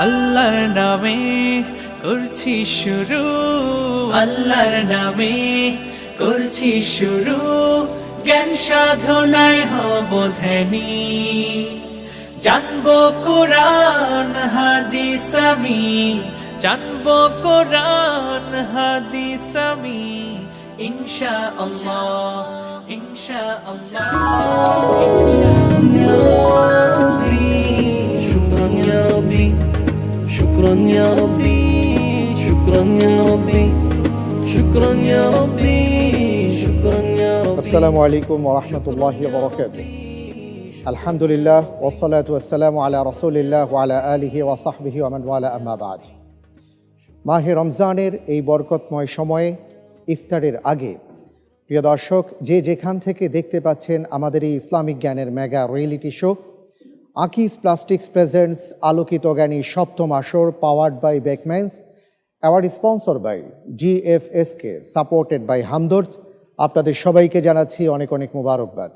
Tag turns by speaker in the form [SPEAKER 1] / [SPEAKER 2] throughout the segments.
[SPEAKER 1] আল্লাহর নামে করছি শুরু, আল্লাহর নামে করছি শুরু, জ্ঞান সাধনায় হব ধ্যানী। জানবো কোরআন হাদিস আমি, জানবো কোরআন হাদিস আমি, ইনশাআল্লাহ ইনশাআল্লাহ।
[SPEAKER 2] شكرا يا ربي شكرا يا ربي شكرا يا ربي شكرا يا ربي
[SPEAKER 3] আসসালামু আলাইকুম ওয়া রাহমাতুল্লাহি ওয়া বারাকাতুহু। আলহামদুলিল্লাহ ওয়াসসালাতু ওয়াসসালামু আলা রাসূলিল্লাহ ওয়া আলা আলিহি ওয়া সাহবিহি ওয়া মান ওয়ালা, আম্মা বা'দ। মাহে রমজানের এই বরকতময় সময়ে ইফতারের আগে প্রিয় দর্শক, যে যেখান থেকে দেখতে পাচ্ছেন আমাদের এই ইসলামিক জ্ঞানের mega reality show Akij plastics presents আলোকিত জ্ঞানী সপ্তম আসর, powered by Beckmans, award sponsor by GFSK, supported by Hamdard, আপনাদের সবাইকে জানাচ্ছি অনেক অনেক মুবারকবাদ।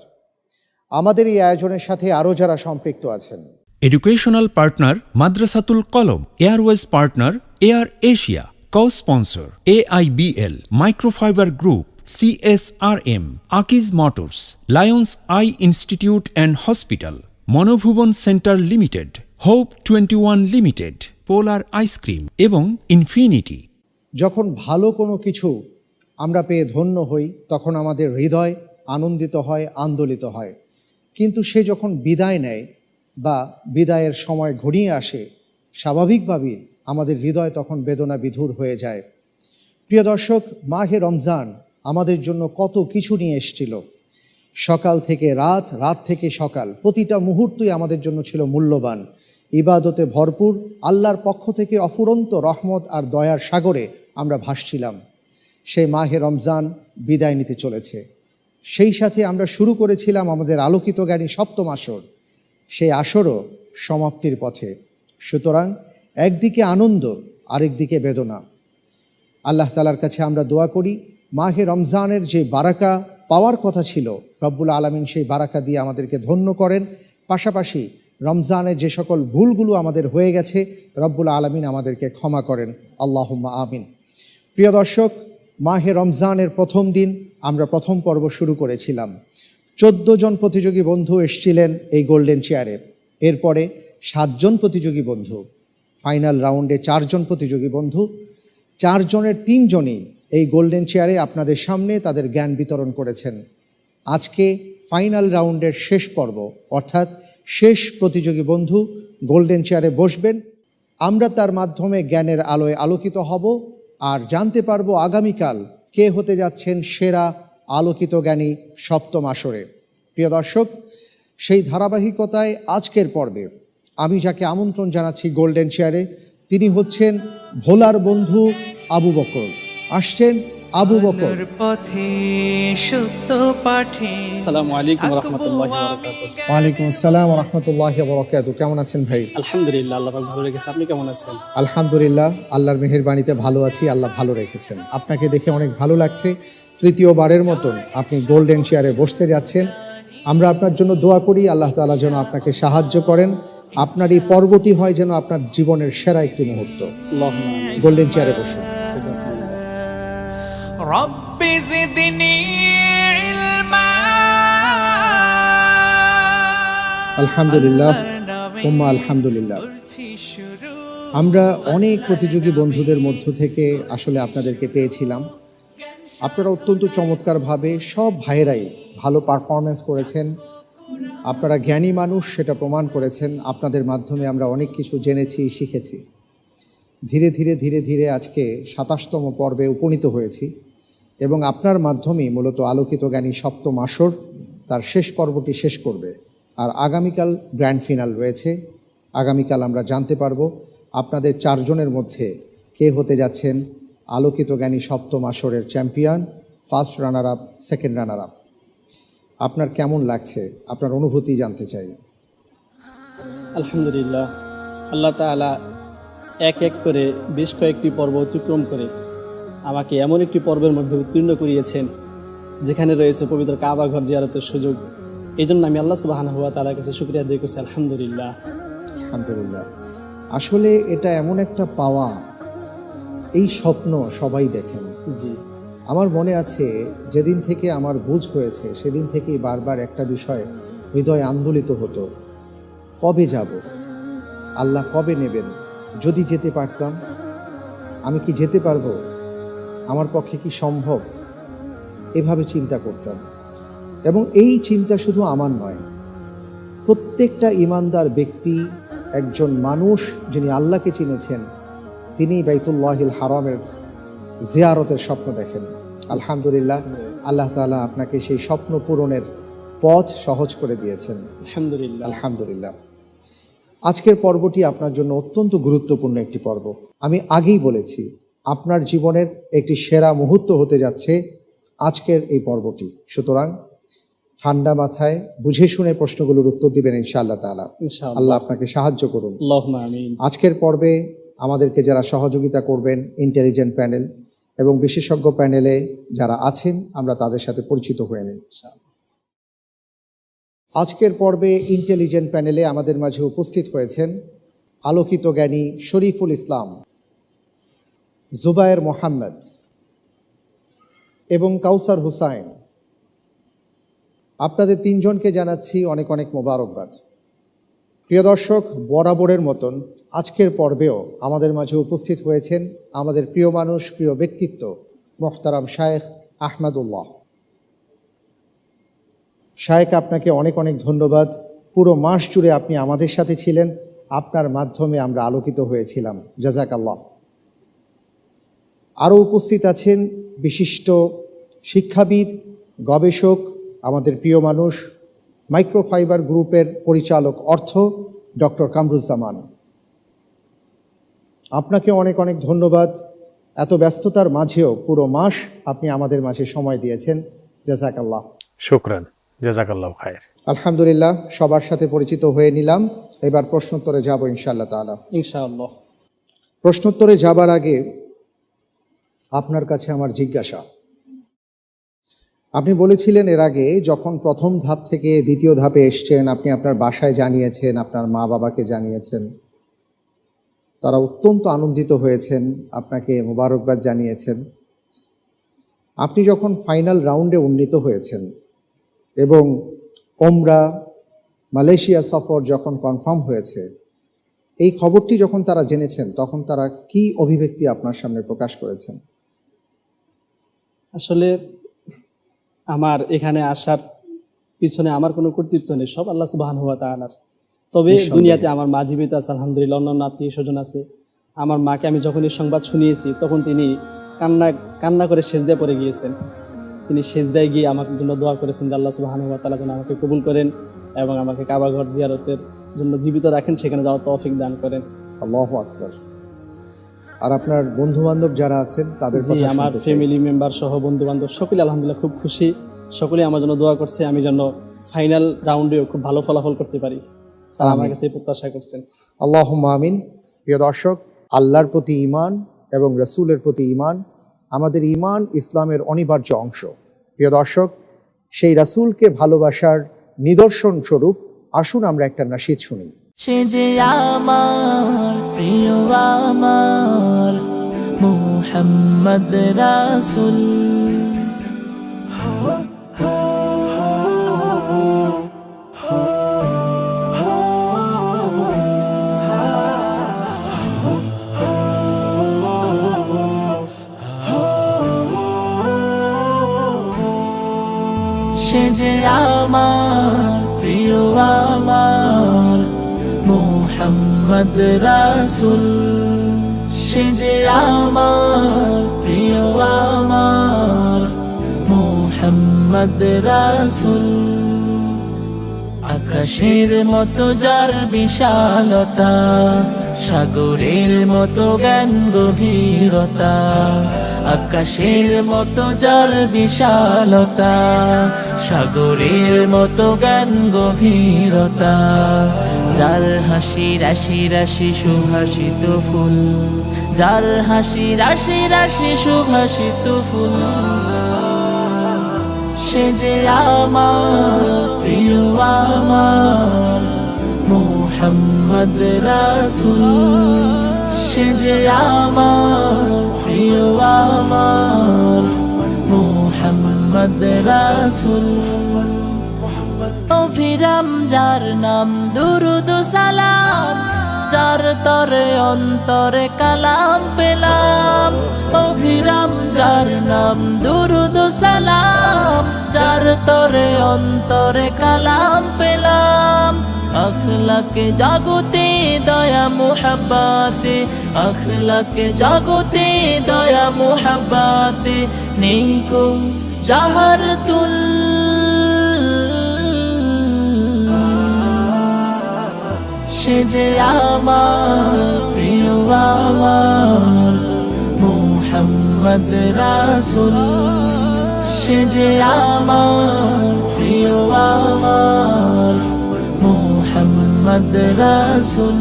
[SPEAKER 3] আমাদের এই আয়োজনের সাথে আরও যারা সম্পৃক্ত আছেন:
[SPEAKER 4] educational partner Madrasatul Kalam, airways partner Air Asia, co-sponsor AIBL, Microfiber Group, CSRM, Akij Motors, Lions Eye Institute and Hospital, Monobhubon Centre Limited, Hope 21 Limited, Polar Ice cream এবং ইনফিনিটি।
[SPEAKER 3] যখন ভালো কোনো কিছু আমরা পেয়ে ধন্য হই তখন আমাদের হৃদয় আনন্দিত হয়, আন্দোলিত হয়, কিন্তু সে যখন বিদায় নেয় বা বিদায়ের সময় ঘনিয়ে আসে, স্বাভাবিকভাবেই আমাদের হৃদয় তখন বেদনা বিধুর হয়ে যায়। প্রিয় দর্শক, মাহে রমজান আমাদের জন্য কত কিছু নিয়ে এসেছিল। সকাল থেকে রাত, রাত থেকে সকাল, প্রতিটা মুহূর্তই আমাদের জন্য ছিল মূল্যবান। ইবাদতে ভরপুর, আল্লাহর পক্ষ থেকে অফুরন্ত রহমত আর দয়ার সাগরে আমরা ভাসছিলাম। সেই মাহে রমজান বিদায় নিতে চলেছে। সেই সাথে আমরা শুরু করেছিলাম আমাদের আলোকিত জ্ঞানী সপ্তম আসর, সেই আসরও সমাপ্তির পথে। সুতরাং একদিকে আনন্দ, আরেকদিকে বেদনা। আল্লাহ তাআলার কাছে আমরা দোয়া করি, মাহে রমজানের যে বারাকা পাওয়ার কথা ছিল, রব্বুল আলামিন সেই বারাকা দিয়ে আমাদেরকে ধন্য করেন। পাশাপাশি রমজানের যে সকল ভুলগুলো আমাদের হয়ে গেছে, রব্বুল আলামিন আমাদেরকে ক্ষমা করেন, আল্লাহুম্মা আমিন। প্রিয় দর্শক, মাহে রমজানের প্রথম দিন আমরা প্রথম পর্ব শুরু করেছিলাম। 14 জন প্রতিযোগী বন্ধু এসেছিলেন এই গোল্ডেন চেয়ারে। এরপরে 7 জন প্রতিযোগী বন্ধু, ফাইনাল রাউন্ডে 4 জন প্রতিযোগী বন্ধু, 4 জনের 3 জনই এই গোল্ডেন চেয়ারে আপনাদের সামনে তাদের জ্ঞান বিতরণ করেছেন। আজকে ফাইনাল রাউন্ডের শেষ পর্ব, অর্থাৎ শেষ প্রতিযোগী বন্ধু গোল্ডেন চেয়ারে বসবেন। আমরা তার মাধ্যমে জ্ঞানের আলোয় আলোকিত হব আর জানতে পারবো আগামীকাল কে হতে যাচ্ছেন সেরা আলোকিত জ্ঞানী সপ্তম আসরে। প্রিয় দর্শক, সেই ধারাবাহিকতায় আজকের পর্বে আমি যাকে আমন্ত্রণ জানাচ্ছি গোল্ডেন চেয়ারে, তিনি হচ্ছেন ভোলার বন্ধু আবু বকর। আসছেন আবু বকর।
[SPEAKER 1] পথে সত্য পাঠে।
[SPEAKER 2] আসসালামু আলাইকুম ওয়া রাহমাতুল্লাহি ওয়া বারাকাতুহু।
[SPEAKER 3] ওয়ালাইকুম আসসালাম ওয়া রাহমাতুল্লাহি ওয়া বারাকাতুহু। কেমন আছেন ভাই?
[SPEAKER 2] আলহামদুলিল্লাহ, আল্লাহ পাক ভালো রেখেছে। আপনি কেমন আছেন?
[SPEAKER 3] আলহামদুলিল্লাহ, আল্লাহর মেহেরবানিতে ভালো আছি, আল্লাহ ভালো রেখেছেন। আপনাকে দেখে অনেক ভালো লাগছে। তৃতীয়বারের মতন আপনি গোল্ডেন চেয়ারে বসতে যাচ্ছেন। আমরা আপনার জন্য দোয়া করি, আল্লাহ তাআলা যেন আপনাকে সাহায্য করেন, আপনার এই পর্বটি হয় যেন আপনার জীবনের সেরা একটি মুহূর্ত।
[SPEAKER 2] আল্লাহুম্মা আমিন।
[SPEAKER 3] গোল্ডেন চেয়ারে বসুন।
[SPEAKER 1] রব্বি জিদনি ইলমা।
[SPEAKER 3] আলহামদুলিল্লাহ, সুম্মা আলহামদুলিল্লাহ। আমরা অনেক প্রতিযোগী বন্ধুদের মধ্য থেকে আসলে আপনাদেরকে পেয়েছিলাম। আপনারা অত্যন্ত চমৎকারভাবে সব ভাইয়েরাই ভালো পারফরমেন্স করেছেন। আপনারা জ্ঞানী মানুষ, সেটা প্রমাণ করেছেন। আপনাদের মাধ্যমে আমরা অনেক কিছু জেনেছি, শিখেছি। ধীরে ধীরে ধীরে ধীরে আজকে 27তম পর্বে উপনীত হয়েছি এবং আপনার মাধ্যমেই মূলত আলোকিত জ্ঞানী সপ্তম আসর তার শেষ পর্বটি শেষ করবে। আর আগামীকাল গ্র্যান্ড ফিনাল রয়েছে। আগামীকাল আমরা জানতে পারবো আপনাদের 4 জনের মধ্যে কে হতে যাচ্ছেন আলোকিত জ্ঞানী সপ্তম আসরের champion, first runner up, second runner up. আপনার কেমন লাগছে? আপনার অনুভূতি জানতে চাই।
[SPEAKER 2] আলহামদুলিল্লাহ, আল্লাহ তাআলা এক এক করে বেশ কয়েকটি পর্ব অতিক্রম করে আমাকে এমন একটি পর্বের মধ্যে উত্তীর্ণ করিয়েছেন যেখানে রয়েছে পবিত্র কাবা ঘর জিয়ারতের সুযোগ। এই জন্য আমি আল্লাহ সুবহানাহু ওয়া তাআলার কাছে শুকরিয়া আদায় করছি। আলহামদুলিল্লাহ।
[SPEAKER 3] আলহামদুলিল্লাহ। আসলে এটা এমন একটা পাওয়া, এই স্বপ্ন সবাই দেখেন।
[SPEAKER 2] জি,
[SPEAKER 3] আমার মনে আছে যেদিন থেকে আমার বুঝ হয়েছে সেদিন থেকেই বারবার একটা বিষয় হৃদয় আন্দোলিত হতো, কবে যাব, আল্লাহ কবে নেবেন, যদি যেতে পারতাম, আমি কি যেতে পারবো, আমার পক্ষে কি সম্ভব, এভাবে চিন্তা করতাম। এবং এই চিন্তা শুধু আমার নয়, প্রত্যেকটা ইমানদার ব্যক্তি, একজন মানুষ যিনি আল্লাহকে চিনেছেন, তিনি বাইতুল্লাহিল হারামের জিয়ারতের স্বপ্ন দেখেন। আলহামদুলিল্লাহ, আল্লাহ তাআলা আপনাকে সেই স্বপ্ন পূরণের পথ সহজ করে দিয়েছেন।
[SPEAKER 2] আলহামদুলিল্লাহ।
[SPEAKER 3] আলহামদুলিল্লাহ। আজকের পর্বটি আপনার জন্য অত্যন্ত গুরুত্বপূর্ণ একটি পর্ব। আমি আগেই বলেছি, আপনার জীবনের একটি সেরা মুহূর্ত হতে যাচ্ছে আজকের এই পর্বটি। সুতরাং ঠান্ডা মাথায় বুঝে শুনে প্রশ্নগুলোর উত্তর দিবেন ইনশাআল্লাহ তাআলা।
[SPEAKER 2] ইনশাআল্লাহ।
[SPEAKER 3] আল্লাহ আপনাকে সাহায্য করুন।
[SPEAKER 2] আল্লাহুম্মা আমিন।
[SPEAKER 3] আজকের পর্বে আমাদেরকে যারা সহযোগিতা করবেন, ইন্টেলিজেন্ট প্যানেল এবং বিশেষজ্ঞ প্যানেলে যারা আছেন, আমরা তাদের সাথে পরিচিত হয়ে নিই। আজকের পর্বে ইন্টেলিজেন্ট প্যানেলে আমাদের মাঝে উপস্থিত হয়েছেন আলোকিত জ্ঞানী শরীফুল ইসলাম, জুবায়ের মোহাম্মদ এবং কাউসার হুসাইন। আপনাদের তিনজনকে জানাচ্ছি অনেক অনেক মোবারকবাদ। প্রিয় দর্শক, বরাবরের মতন আজকের পর্বেও আমাদের মাঝে উপস্থিত হয়েছেন আমাদের প্রিয় মানুষ, প্রিয় ব্যক্তিত্ব মোহতারাম শায়েখ আহমদুল্লাহ। শায়েখ, আপনাকে অনেক অনেক ধন্যবাদ। পুরো মাস জুড়ে আপনি আমাদের সাথে ছিলেন, আপনার মাধ্যমে আমরা আলোকিত হয়েছিলাম। জাযাকাল্লাহ। আরও উপস্থিত আছেন বিশিষ্ট শিক্ষাবিদ, গবেষক, আমাদের প্রিয় মানুষ, মাইক্রোফাইবার গ্রুপের পরিচালক অর্থ ডক্টর কামরুজ্জামান। আপনাকে অনেক অনেক ধন্যবাদ। এত ব্যস্ততার মাঝেও পুরো মাস আপনি আমাদের মাঝে সময় দিয়েছেন। জাযাকাল্লাহ।
[SPEAKER 5] শুকরান, জাযাকাল্লাহু খায়ের।
[SPEAKER 3] আলহামদুলিল্লাহ, সবার সাথে পরিচিত হয়ে নিলাম। এবার প্রশ্নোত্তরে যাব ইনশাআল্লাহ তাআলা।
[SPEAKER 2] ইনশাআল্লাহ।
[SPEAKER 3] প্রশ্নোত্তরে যাবার আগে আপনার কাছে আমার জিজ্ঞাসা, আপনি বলেছিলেন এর আগে যখন প্রথম ধাপ থেকে দ্বিতীয় ধাপে এসছেন, আপনি আপনার বাসায় জানিয়েছেন, আপনার মা বাবাকে জানিয়েছেন, তারা অত্যন্ত আনন্দিত হয়েছেন, আপনাকে মোবারকবাদ জানিয়েছেন। আপনি যখন ফাইনাল রাউন্ডে উন্নীত হয়েছেন এবং ওমরা মালয়েশিয়া সফর যখন কনফার্ম হয়েছে, এই খবরটি যখন তারা জেনেছেন, তখন তারা কি অভিব্যক্তি আপনার সামনে প্রকাশ করেছেন?
[SPEAKER 2] আসলে আমার এখানে আসার পিছনে আমার কোনো কর্তৃত্ব নেই, সব আল্লাহ সুবহানাহু ওয়া তাআলার। তবে দুনিয়াতে আমার মা জীবিত আছে, আলহামদুলিল্লাহ। অন্যান্য আত্মীয় স্বজন আছে। আমার মাকে আমি যখন এই সংবাদ শুনিয়েছি, তখন তিনি কান্না করে সেজদায় পড়ে গিয়েছেন। তিনি সেজদায় গিয়ে আমার জন্য দোয়া করেছেন যে আল্লাহ সুবহানাহু ওয়া তাআলা যেন আমাকে কবুল করেন এবং আমাকে কাবা ঘর জিয়ারতের জন্য জীবিত রাখেন, সেখানে যাওয়ার তৌফিক দান করেন।
[SPEAKER 3] আল্লাহু আকবার। আর আপনার বন্ধু বান্ধব যারা আছেন তাদের
[SPEAKER 2] জি,
[SPEAKER 3] কথা
[SPEAKER 2] আমার
[SPEAKER 3] শুনতে চাই।
[SPEAKER 2] ফ্যামিলি মেম্বার সহ বন্ধু বান্ধব সকলে আলহামদুলিল্লাহ খুব খুশি। সকলে আমার জন্য দোয়া করছে, আমি যেন ফাইনাল রাউন্ডেও খুব ভালো ফলাফল করতে পারি, তারা আমার কাছে প্রত্যাশা করছেন।
[SPEAKER 3] আল্লাহুম্মা আমিন। প্রিয় দর্শক, আল্লাহর প্রতি ঈমান এবং রাসূলের প্রতি ঈমান আমাদের ঈমান ইসলামের অনিবার্য অংশ। প্রিয় দর্শক, সেই রাসূলকে ভালোবাসার নিদর্শন স্বরূপ আসুন আমরা একটা নাশিদ শুনি।
[SPEAKER 1] সে যে আমার প্রিয় আমার মুহাম্মদ রাসূল, সে যে আমার প্রিয় আমার মুহাম্মদ রাসূল, সে যে আমার প্রিয় আমার মুহাম্মদ রাসূল। আকাশের মতো যার বিশালতা, সাগরের মতো জ্ঞান গভীরতা, আকাশের মতো যার বিশালতা, সাগরের মতো জ্ঞান গভীরতা, যার হাসি রাশি রাশি সুভাষিত ফুল, যার হাসি রাশি রাশি সুভাষিত ফুল, সে যে আমার প্রিয় আমার মুহাম্মদ রাসূল সে যে আমার প্রিয় আমার মুহাম্মদ রাসূল অভিরাম যার নাম দুরুদ সালাম যার তরে অন্তরে কালাম পেলাম অভিরাম যার নাম দুরুদ সালাম যার তরে অন্তরে কালাম পেলাম আখলাকে জাগতে দয়া মুহাব্বাতে আখলাকে জাগতে দয়া মুহাব্বাতে নেই কো যাহার তুল সে যে আমার প্রিয় আমার মুহাম্মদ রাসূল সে যে আমার প্রিয় আমার মুহাম্মদ রাসূল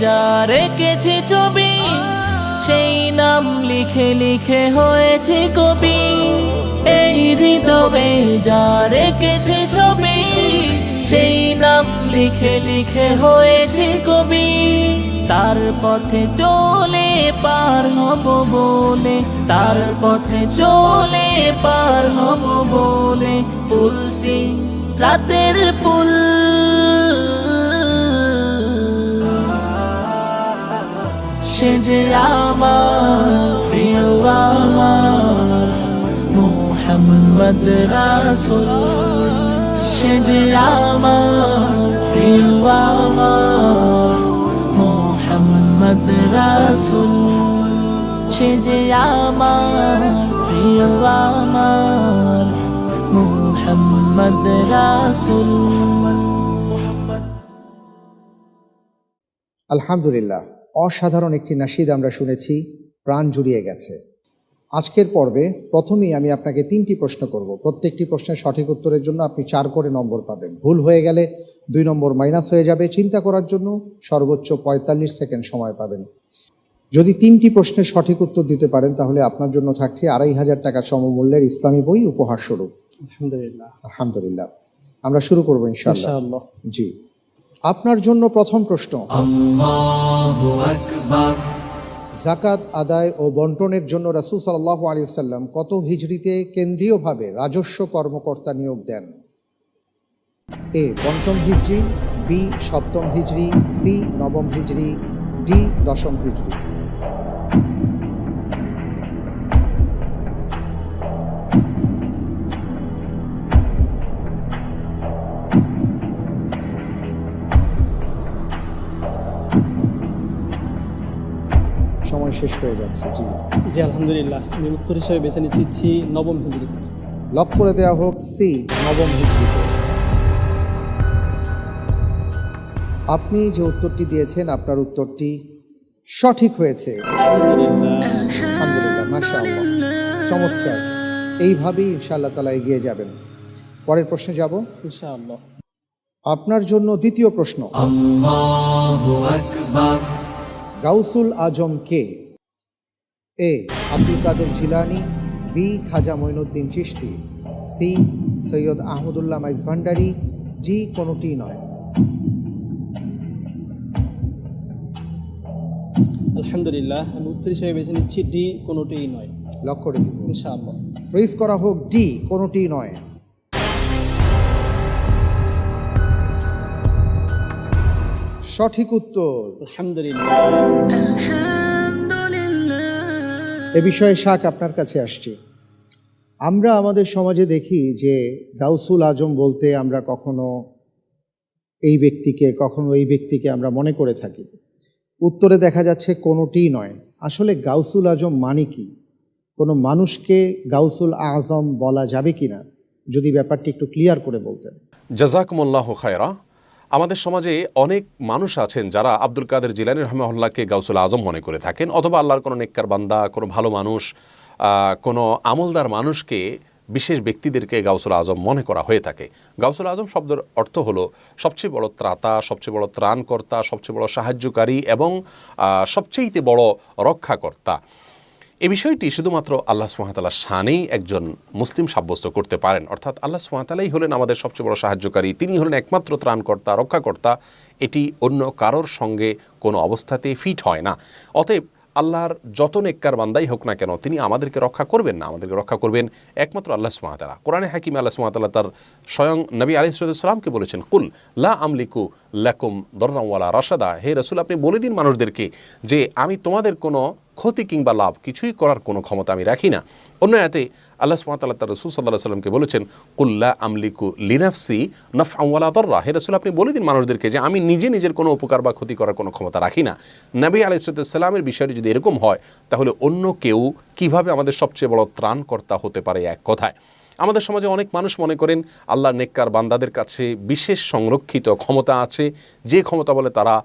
[SPEAKER 1] যা রেখেছি ছবি সেই নাম লিখে লিখে হয়েছে কবি এই হৃদয়ে যা রেখেছি ছবি সেই নাম লিখে লিখে হয়েছে কবি তার পথে চলে পার হব বলে তার পথে চলে পার হব বলে পুলসি রাতের পুল সে যে আমার প্রিয় আমার মুহাম্মদ রাসূল সে যে আমার প্রিয় আমার মুহাম্মদ রাসূল সে যে আমার প্রিয় আমার মুহাম্মদ রাসূল
[SPEAKER 3] আলহামদুলিল্লাহ, অসাধারণ একটি নাশিদ আমরা শুনেছি, প্রাণ জুড়িয়ে গেছে। আজকের পর্বে প্রথমেই আমি আপনাকে 3টি প্রশ্ন করব। প্রত্যেকটি প্রশ্নের সঠিক উত্তরের জন্য আপনি 4 করে নম্বর পাবেন। ভুল হয়ে গেলে 2 নম্বর মাইনাস হয়ে যাবে। চিন্তা করার জন্য সর্বোচ্চ 45 সেকেন্ড সময় পাবেন। যদি 3টি প্রশ্নের সঠিক উত্তর দিতে পারেন তাহলে আপনার জন্য থাকছে 2500 টাকা সমমূল্যের ইসলামী বই উপহার স্বরূপ।
[SPEAKER 2] আলহামদুলিল্লাহ।
[SPEAKER 3] আলহামদুলিল্লাহ, আমরা শুরু করবো ইনশাআল্লাহ। জি, আপনার জন্য প্রথম প্রশ্ন।
[SPEAKER 1] আল্লাহু আকবার।
[SPEAKER 3] যাকাত আদায় ও বন্টনের জন্য রাসূল সাল্লাল্লাহু আলাইহি ওয়াসাল্লাম কত হিজরিতে কেন্দ্রীয়ভাবে রাজস্ব কর্মকর্তা নিয়োগ দেন? এ 5ম হিজরি, বি 7ম হিজরি, সি 9ম হিজরি, ডি 10ম হিজরি। সময় শেষ হয়ে যাচ্ছে। জি
[SPEAKER 2] জি আলহামদুলিল্লাহ, আমি উত্তর হিসেবে বেছে নিচ্ছি 9ম হিজরি।
[SPEAKER 3] লক করে দেওয়া হোক সি 9ম হিজরিতে। আপনি যে উত্তরটি দিয়েছেন আপনার উত্তরটি সঠিক হয়েছে। আলহামদুলিল্লাহ, মাশাআল্লাহ, চমৎকার। এইভাবেই ইনশাআল্লাহ তাআলা এগিয়ে যাবেন। পরের প্রশ্নে যাব
[SPEAKER 2] ইনশাআল্লাহ।
[SPEAKER 3] আপনার জন্য দ্বিতীয় প্রশ্ন।
[SPEAKER 1] আল্লাহু আকবার।
[SPEAKER 3] গাউসুল আজম কে? এ আব্দুল কাদের জিলানী, বি খাজা মঈনুদ্দিন চিশতি, সি সৈয়দ আহমদুল্লাহ মাইজ ভান্ডারী, ডি কোনোটি নয়।
[SPEAKER 2] আলহামদুলিল্লাহ, আমি উত্তর হিসেবে বেছে নিচ্ছি ডি কোনোটিই নয়।
[SPEAKER 3] লক করে দিব
[SPEAKER 2] ইনশাআল্লাহ।
[SPEAKER 3] ফ্রিজ করা হোক ডি কোনোটি নয়। সঠিক উত্তর।
[SPEAKER 2] আলহামদুলিল্লাহ।
[SPEAKER 3] এ বিষয়ে শাক আপনার কাছে আসছে। আমরা আমাদের সমাজে দেখি যে গাউসুল আজম বলতে আমরা কখনো এই ব্যক্তিকে কখনো এই ব্যক্তিকে আমরা মনে করে থাকি। উত্তরে দেখা যাচ্ছে কোনোটিই নয়। আসলে গাউসুল আজম মানে কি? কোনো মানুষকে গাউসুল আজম বলা যাবে কিনা যদি ব্যাপারটি একটু ক্লিয়ার করে বলতেন।
[SPEAKER 6] জাযাকুমুল্লাহু খায়রা। আমাদের সমাজে অনেক মানুষ আছেন যারা আব্দুল কাদের জিলানী রাহিমাহুল্লাহকে গাউসুল আজম মনে করে থাকেন, অথবা আল্লাহর কোনো নেককার বান্দা, কোনো ভালো মানুষ, কোনো আমলদার মানুষকে বিশেষ ব্যক্তিদেরকে গাউসুল আজম মনে করা হয়ে থাকে। গাউসুল আজম শব্দের অর্থ হলো সবচেয়ে বড় ত্রাতা, সবচেয়ে বড় ত্রাণকর্তা, সবচেয়ে বড় সাহায্যকারী এবং সবচেয়ে বড় রক্ষাকর্তা। এই বিষয়টি শুধুমাত্র আল্লাহ সুবহানাহু ওয়া তাআলার শানেই একজন মুসলিম সাব্যস্ত করতে পারেন, অর্থাৎ আল্লাহ সুবহানাহু ওয়া তাআলাই হলেন আমাদের সবচেয়ে বড় সাহায্যকারী, তিনি হলেন একমাত্র ত্রাণকর্তা, রক্ষাকর্তা। এটি অন্য কারোর সঙ্গে কোনো অবস্থাতে ফিট হয় না। অতএব আল্লাহর যত নেককার বান্দাই হোক না কেন, তিনি আমাদেরকে রক্ষা করবেন না, আমাদেরকে রক্ষা করবেন একমাত্র আল্লাহ সুবহানাহু ওয়া তাআলা। কোরআনে হাকিমে আল্লাহ সুবহানাহু ওয়া তাআলা তার স্বয়ং নবী আলাইহিস সালামকে বলেছেন, কুল লা আমলিকু লাকুম দাররান ওয়ালা রাশাদা, হে রাসূল আপনি বলে দিন মানুষদেরকে যে আমি তোমাদের কোনো ক্ষতি কিংবা লাভ কিছুই করার কোনো ক্ষমতা আমি রাখি না। অন্য আয়াতে আল্লাহ সুবহানাহু ওয়া তাআলা তার রাসূল সাল্লাল্লাহু আলাইহি ওয়াসাল্লামকে বলেছেন, কুল লা আমলিকু লিনাফসি নাফআন ওয়ালা দাররা, হে রাসূল আপনি বলে দিন মানুষদেরকে যে আমি নিজে নিজের কোনো উপকার বা ক্ষতি করার কোনো ক্ষমতা রাখি না। নবী আলাইহিস সালামের বিষয়টি যদি এরকম হয়, তাহলে অন্য কেউ কিভাবে আমাদের সবচেয়ে বড় ত্রাণকর্তা হতে পারে? এক কথায় আমাদের সমাজে অনেক মানুষ মনে করেন আল্লাহর নেককার বান্দাদের কাছে বিশেষ সংরক্ষিত ক্ষমতা আছে, যে ক্ষমতা বলে তারা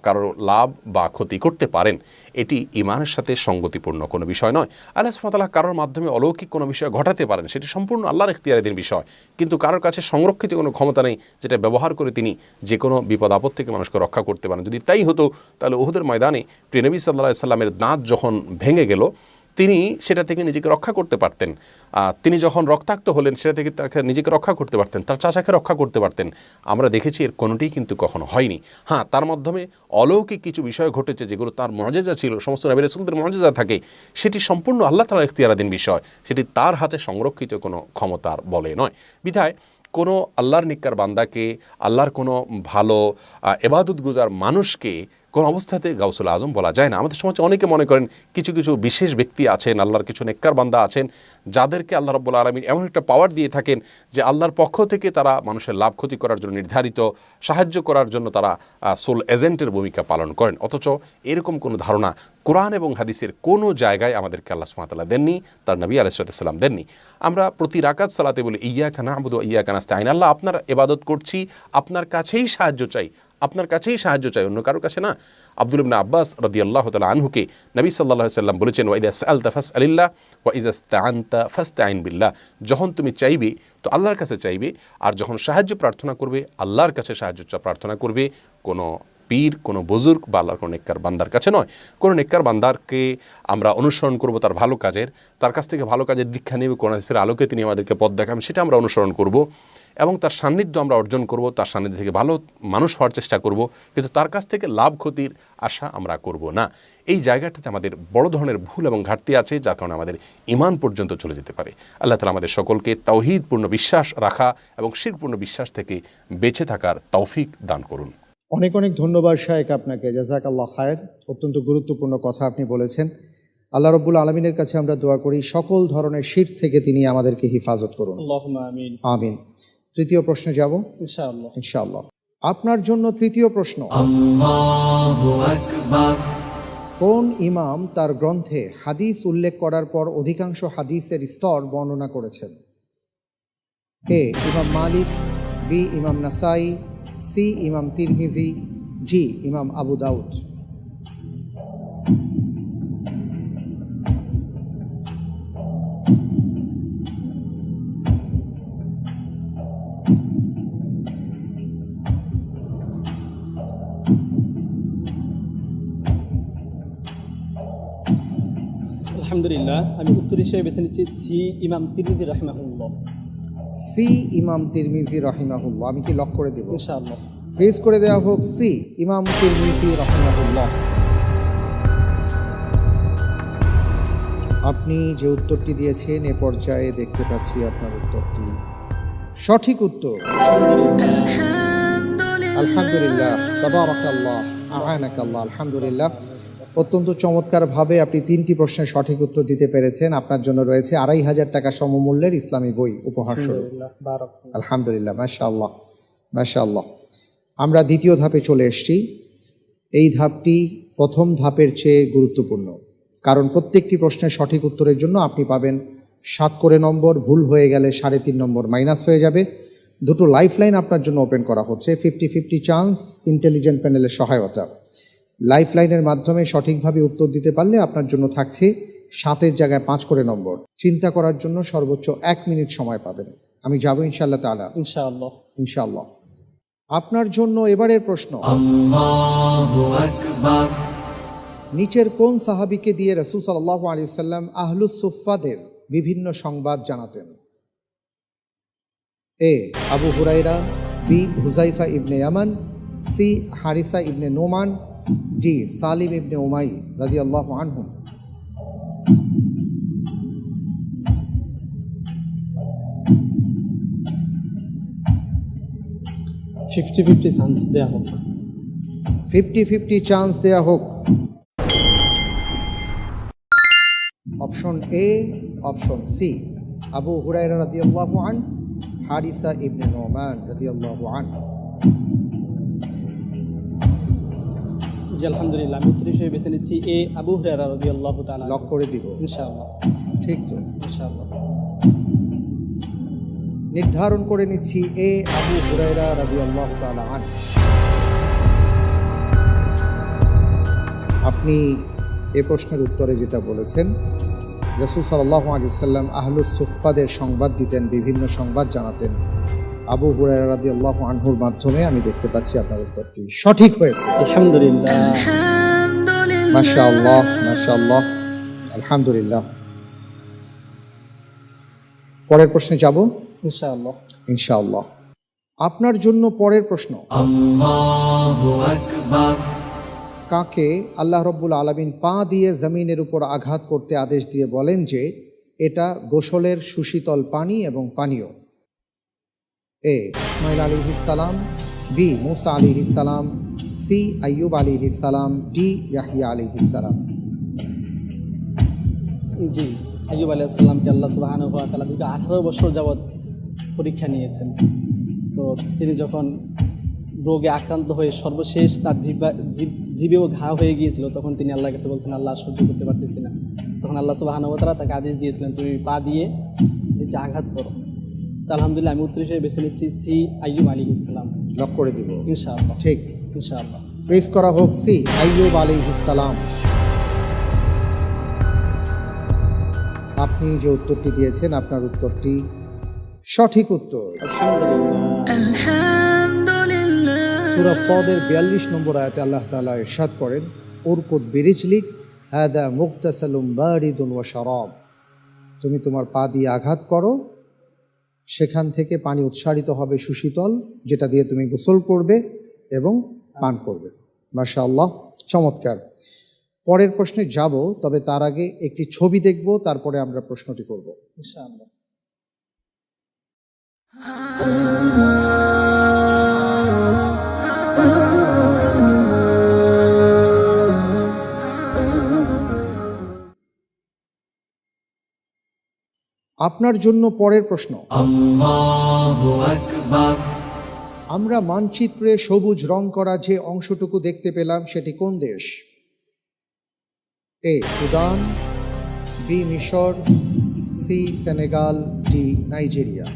[SPEAKER 6] কারো লাভ বা ক্ষতি করতে পারেন। এটি ঈমানের সাথে সঙ্গতিপূর্ণ কোনো বিষয় নয়। আল্লাহ সুবহানাহু ওয়া তাআলা কারোর মাধ্যমে অলৌকিক কোনো বিষয় ঘটাতে পারেন, সেটি সম্পূর্ণ আল্লাহর ইখতিয়ারাধীন বিষয়, কিন্তু কারোর কাছে সংরক্ষিত কোনো ক্ষমতা নেই যেটা ব্যবহার করে তিনি যে কোনো বিপদ আপদ থেকে মানুষকে রক্ষা করতে পারেন। যদি তাই হতো, তাহলে উহুদের ময়দানে প্রিয় নবী সাল্লাল্লাহু আলাইহি সাল্লামের দাঁত যখন ভেঙে গেল, তিনি সেটা থেকে নিজেকে রক্ষা করতে পারতেন। তিনি যখন রক্তাক্ত হলেন, সেটা থেকে তাকে নিজেকে রক্ষা করতে পারতেন, তার চাচাকে রক্ষা করতে পারতেন। আমরা দেখেছি এর কোনোটিই কিন্তু কখনো হয়নি। হ্যাঁ, তার মাধ্যমে অলৌকিক কিছু বিষয় ঘটেছে যেগুলো তার মুআজিজা ছিল, সমস্ত নবী রাসূলদের মুআজিজা থাকে, সেটি সম্পূর্ণ আল্লাহ তাআলার ইখতিয়ারাধীন বিষয়, সেটি তার হাতে সংরক্ষিত কোনো ক্ষমতার বলে নয়। বিধায় কোনো আল্লাহর নিকার বান্দাকে, আল্লাহর কোনো ভালো ইবাদত গুজার মানুষকে কোন অবস্থাতে গাউসুল আজম বলা যায় না। আমাদের সমাজে অনেকে মনে করেন কিছু কিছু বিশেষ ব্যক্তি আছেন, আল্লাহর কিছু নেককার বান্দা আছেন, যাদেরকে আল্লাহ রাব্বুল আলামিন এমন একটা পাওয়ার দিয়ে থাকেন যে আল্লাহর পক্ষ থেকে তারা মানুষের লাভ ক্ষতি করার জন্য নির্ধারিত, সাহায্য করার জন্য তারা সোল এজেন্টের ভূমিকা পালন করেন। অথচ এরকম কোনো ধারণা কোরআন এবং হাদিসের কোনো জায়গায় আমাদেরকে আল্লাহ সুবহানাহু ওয়া তাআলা দেননি, তার নবী আলাইহিস সালাম দেননি। আমরা প্রতি রাকাত সালাতে বলি ইয়্যাকা না'বুদু ওয়া ইয়্যাকা নাস্তাঈন, আল্লাহ আপনার ইবাদত করছি, আপনার কাছেই সাহায্য চাই, আপনার কাছেই সাহায্য চাই, অন্য কারোর কাছে না। আব্দুল্লাহ ইবনে আব্বাস রাদিয়াল্লাহু তাআলা আনহুকে নবী সাল্লাল্লাহু আলাইহি সাল্লাম বলেছেন, ওয়া ইযা সাআলতা ফাসআলিল্লাহ ওয়া ইযা ইসতাআনতা ফাসতাঈন বিল্লাহ, যখন তুমি চাইবে তো আল্লাহর কাছে চাইবে, আর যখন সাহায্য প্রার্থনা করবে আল্লাহর কাছে সাহায্য প্রার্থনা করবে। কোনো পীর, কোনো বুজুর্গ বা আল্লাহর কোনো নেককার বান্দার কাছে নয়। কোনো নেককার বান্দারকে আমরা অনুসরণ করব তার ভালো কাজের, তার কাছ থেকে ভালো কাজের দীক্ষা নেবে, কোরআন হাদিসের আলোকে তিনি আমাদেরকে পথ দেখাবেন, সেটা আমরা অনুসরণ করব এবং তার সান্নিধ্য আমরা অর্জন করব, তার সান্নিধ্য থেকে ভালো মানুষ হওয়ার চেষ্টা করব, কিন্তু তার কাছ থেকে লাভ ক্ষতির আশা আমরা করব না। এই জায়গাটাতে আমাদের বড় ধরনের ভুল এবং ঘাটতি আছে, যার কারণে আমাদের ঈমান পর্যন্ত চলে যেতে পারে। আল্লাহ তাআলা আমাদের সকলকে তাওহীদপূর্ণ বিশ্বাস রাখা এবং শিরকপূর্ণ বিশ্বাস থেকে বেঁচে থাকার তৌফিক দান করুন।
[SPEAKER 3] অনেক অনেক ধন্যবাদ শায়েখ আপনাকে, জাযাকাল্লাহ খায়ের। অত্যন্ত গুরুত্বপূর্ণ কথা আপনি বলেছেন। আল্লাহ রাব্বুল আলামিনের কাছে আমরা দোয়া করি সকল ধরনের শিরক থেকে তিনি আমাদেরকে হিফাজত করুন।
[SPEAKER 2] আল্লাহুম্মা আমিন।
[SPEAKER 3] আমিন। তৃতীয় প্রশ্নে যাব
[SPEAKER 2] ইনশাআল্লাহ।
[SPEAKER 3] ইনশাআল্লাহ। আপনার জন্য তৃতীয় প্রশ্ন,
[SPEAKER 1] আল্লাহু আকবার।
[SPEAKER 3] কোন ইমাম তার গ্রন্থে হাদিস উল্লেখ করার পর অধিকাংশ হাদিসের স্তর বর্ণনা করেছেন? এ ইমাম মালিক, বি ইমাম নাসাই, সি ইমাম তিরমিজি, জি ইমাম আবু দাউদ।
[SPEAKER 2] আলহামদুলিল্লাহ, আমি উত্তর হিসেবে বেছে নিচ্ছি সি ইমাম তিরমিজি রাহিমাহুল্লাহ।
[SPEAKER 3] সি ইমাম তিরমিজি রাহিমাহুল্লাহ। আমি কি লক করে দেব?
[SPEAKER 2] ইনশাআল্লাহ।
[SPEAKER 3] ফ্রিজ করে দেওয়া হোক সি ইমাম তিরমিজি রাহিমাহুল্লাহ। আপনি যে উত্তরটি দিয়েছেন এ পর্যায়ে দেখতে পাচ্ছি আপনার উত্তরটি সঠিক উত্তর। আলহামদুলিল্লাহ, তাবারাকাল্লাহ, আ'আনাকাল্লাহ। আলহামদুলিল্লাহ, অত্যন্ত চমৎকারভাবে আপনি 3টি প্রশ্নের সঠিক উত্তর দিতে পেরেছেন। আপনার জন্য রয়েছে 2500 টাকা সমমূল্যের ইসলামী বই উপহার স্বরূপ। আলহামদুলিল্লাহ, মাশাআল্লাহ মাশাআল্লাহ। আমরা দ্বিতীয় ধাপে চলে এসেছি। এই ধাপটি প্রথম ধাপের চেয়ে গুরুত্বপূর্ণ, কারণ প্রত্যেকটি প্রশ্নের সঠিক উত্তরের জন্য আপনি পাবেন 7 করে নম্বর, ভুল হয়ে গেলে 3.5 নম্বর মাইনাস হয়ে যাবে। দুটো লাইফলাইন আপনার জন্য ওপেন করা হচ্ছে, 50-50 চান্স, ইন্টেলিজেন্ট প্যানেলের সহায়তা। লাইফলাইনের মাধ্যমে সঠিকভাবে উত্তর দিতে পারলে আপনার জন্য থাকছে 7-এর জায়গায় 5 করে নম্বর। চিন্তা করার জন্য সর্বোচ্চ 1 মিনিট সময় পাবেন। আমি যাব ইনশাআল্লাহ তাআলা।
[SPEAKER 2] ইনশাআল্লাহ।
[SPEAKER 3] ইনশাআল্লাহ। আপনার জন্য এবারের প্রশ্ন,
[SPEAKER 1] Allahu Akbar.
[SPEAKER 3] নিচের কোন সাহাবীকে দিয়ে রাসূল সাল্লাল্লাহু আলাইহি ওয়াসাল্লাম আহলুস সুফফাদের বিভিন্ন সংবাদ জানাতেন? এ আবু হুরায়রা, বি হুযায়ফা ইবনে ইয়ামান, সি হারিসা ইবনে নোমান, ডি সালিম ইবনে উমাই রাদিয়াল্লাহু আনহুম।
[SPEAKER 2] 50-50 চান্স দেওয়া হোক।
[SPEAKER 3] 50-50 চান্স দেয়া হোক। Option A, option C, Abu Hurairah রাদিয়াল্লাহু আন, হারিসা ইবনে নোমান রাদিয়াল্লাহু আন।
[SPEAKER 2] জি আলহামদুলিল্লাহ, আমি উত্তর হিসেবে বেছে নিচ্ছি এ আবু হুরায়রা রাদিয়াল্লাহু তাআলা।
[SPEAKER 3] লক করে দিব।
[SPEAKER 2] ইনশাআল্লাহ।
[SPEAKER 3] ঠিক তো?
[SPEAKER 2] ইনশাআল্লাহ।
[SPEAKER 3] নির্ধারণ করে নিচ্ছি এ আবু হুরায়রা রাদিয়াল্লাহু তাআলা আন। আপনি এ প্রশ্নের উত্তরে যেটা বলেছেন, রাসূল সাল্লাল্লাহু আলাইহি ওয়াসাল্লাম আহলুস সুফফাদের সংবাদ দিতেন, বিভিন্ন সংবাদ জানাতেন আবু হুরায়রা রাদিয়াল্লাহু আনহুর মাধ্যমে, আমি দেখতে পাচ্ছি আপনার উত্তরটি সঠিক হয়েছে।
[SPEAKER 2] আলহামদুলিল্লাহ।
[SPEAKER 3] মাশাআল্লাহ, মাশাআল্লাহ, আলহামদুলিল্লাহ। পরের প্রশ্নে যাব
[SPEAKER 2] ইনশাআল্লাহ।
[SPEAKER 3] ইনশাআল্লাহ। আপনার জন্য পরের প্রশ্ন,
[SPEAKER 1] Allahu Akbar.
[SPEAKER 3] কাকে আল্লাহ রব্বুল আলামিন পা দিয়ে জমিনের উপর আঘাত করতে আদেশ দিয়ে বলেন যে এটা গোসলের সুশীতল পানি এবং পানীয়? এ ইসমাইল আলাইহিস সালাম, বি মুসা আলাইহিস সালাম, সি আইয়ুব আলাইহিস সালাম, ডি ইয়াহইয়া আলাইহিস সালাম।
[SPEAKER 2] জি, আইয়ুব আলাইহিস সালামকে আল্লাহ সুবহানাহু ওয়া তাআলা 18 বছর যাবৎ পরীক্ষা নিয়েছেন। তো তিনি যখন রোগে আক্রান্ত হয়ে সর্বশেষ তার জিভেও ঘা হয়ে গিয়েছিল, তখন তিনি আল্লাহর কাছে বলছেন, আল্লাহ সহ্য করতে পারতেছি না। তখন আল্লাহ সুবহানাহু ওয়া তাআলা তাকে আদেশ দিয়েছিলেন, তুমি পা দিয়ে নিচে আঘাত করো। তো আলহামদুলিল্লাহ, আমি উত্তর হিসেবে বেছে নিচ্ছি সি আইয়ুব আলাইহিস সালাম।
[SPEAKER 3] লক করে দিব।
[SPEAKER 2] ইনশাআল্লাহ।
[SPEAKER 3] ঠিক,
[SPEAKER 2] ইনশাআল্লাহ।
[SPEAKER 3] ফ্রিজ করা হোক সি আইয়ুব আলাইহিস সালাম। আপনি যে উত্তরটি দিয়েছেন, আপনার উত্তরটি সঠিক উত্তর।
[SPEAKER 2] আলহামদুলিল্লাহ।
[SPEAKER 3] সূরা সদের 42 নম্বর আয়াতে আল্লাহ তাআলা ইরশাদ করেন, উরকুদ বিরিজলিক হাদা মুগতাসালুম বারিদুন ওয়া শারাব। তুমি তোমার পা দিয়ে আঘাত করো, সেখান থেকে পানি উৎসারিত হবে সুশীতল, যেটা দিয়ে তুমি গোসল করবে এবং পান করবে। মাশাআল্লাহ, চমৎকার। পরের প্রশ্নে যাব, তবে তার আগে একটি ছবি দেখব, তারপরে আমরা প্রশ্নটি করব।
[SPEAKER 2] ইনশাআল্লাহ।
[SPEAKER 3] আপনার জন্য পরের প্রশ্ন,
[SPEAKER 1] Allahu Akbar.
[SPEAKER 3] আমরা মানচিত্রে সবুজ রং করা যে অংশটুকু দেখতে পেলাম সেটি কোন দেশ? এ সুদান, বি মিশর, সি সেনেগাল, ডি নাইজেরিয়া।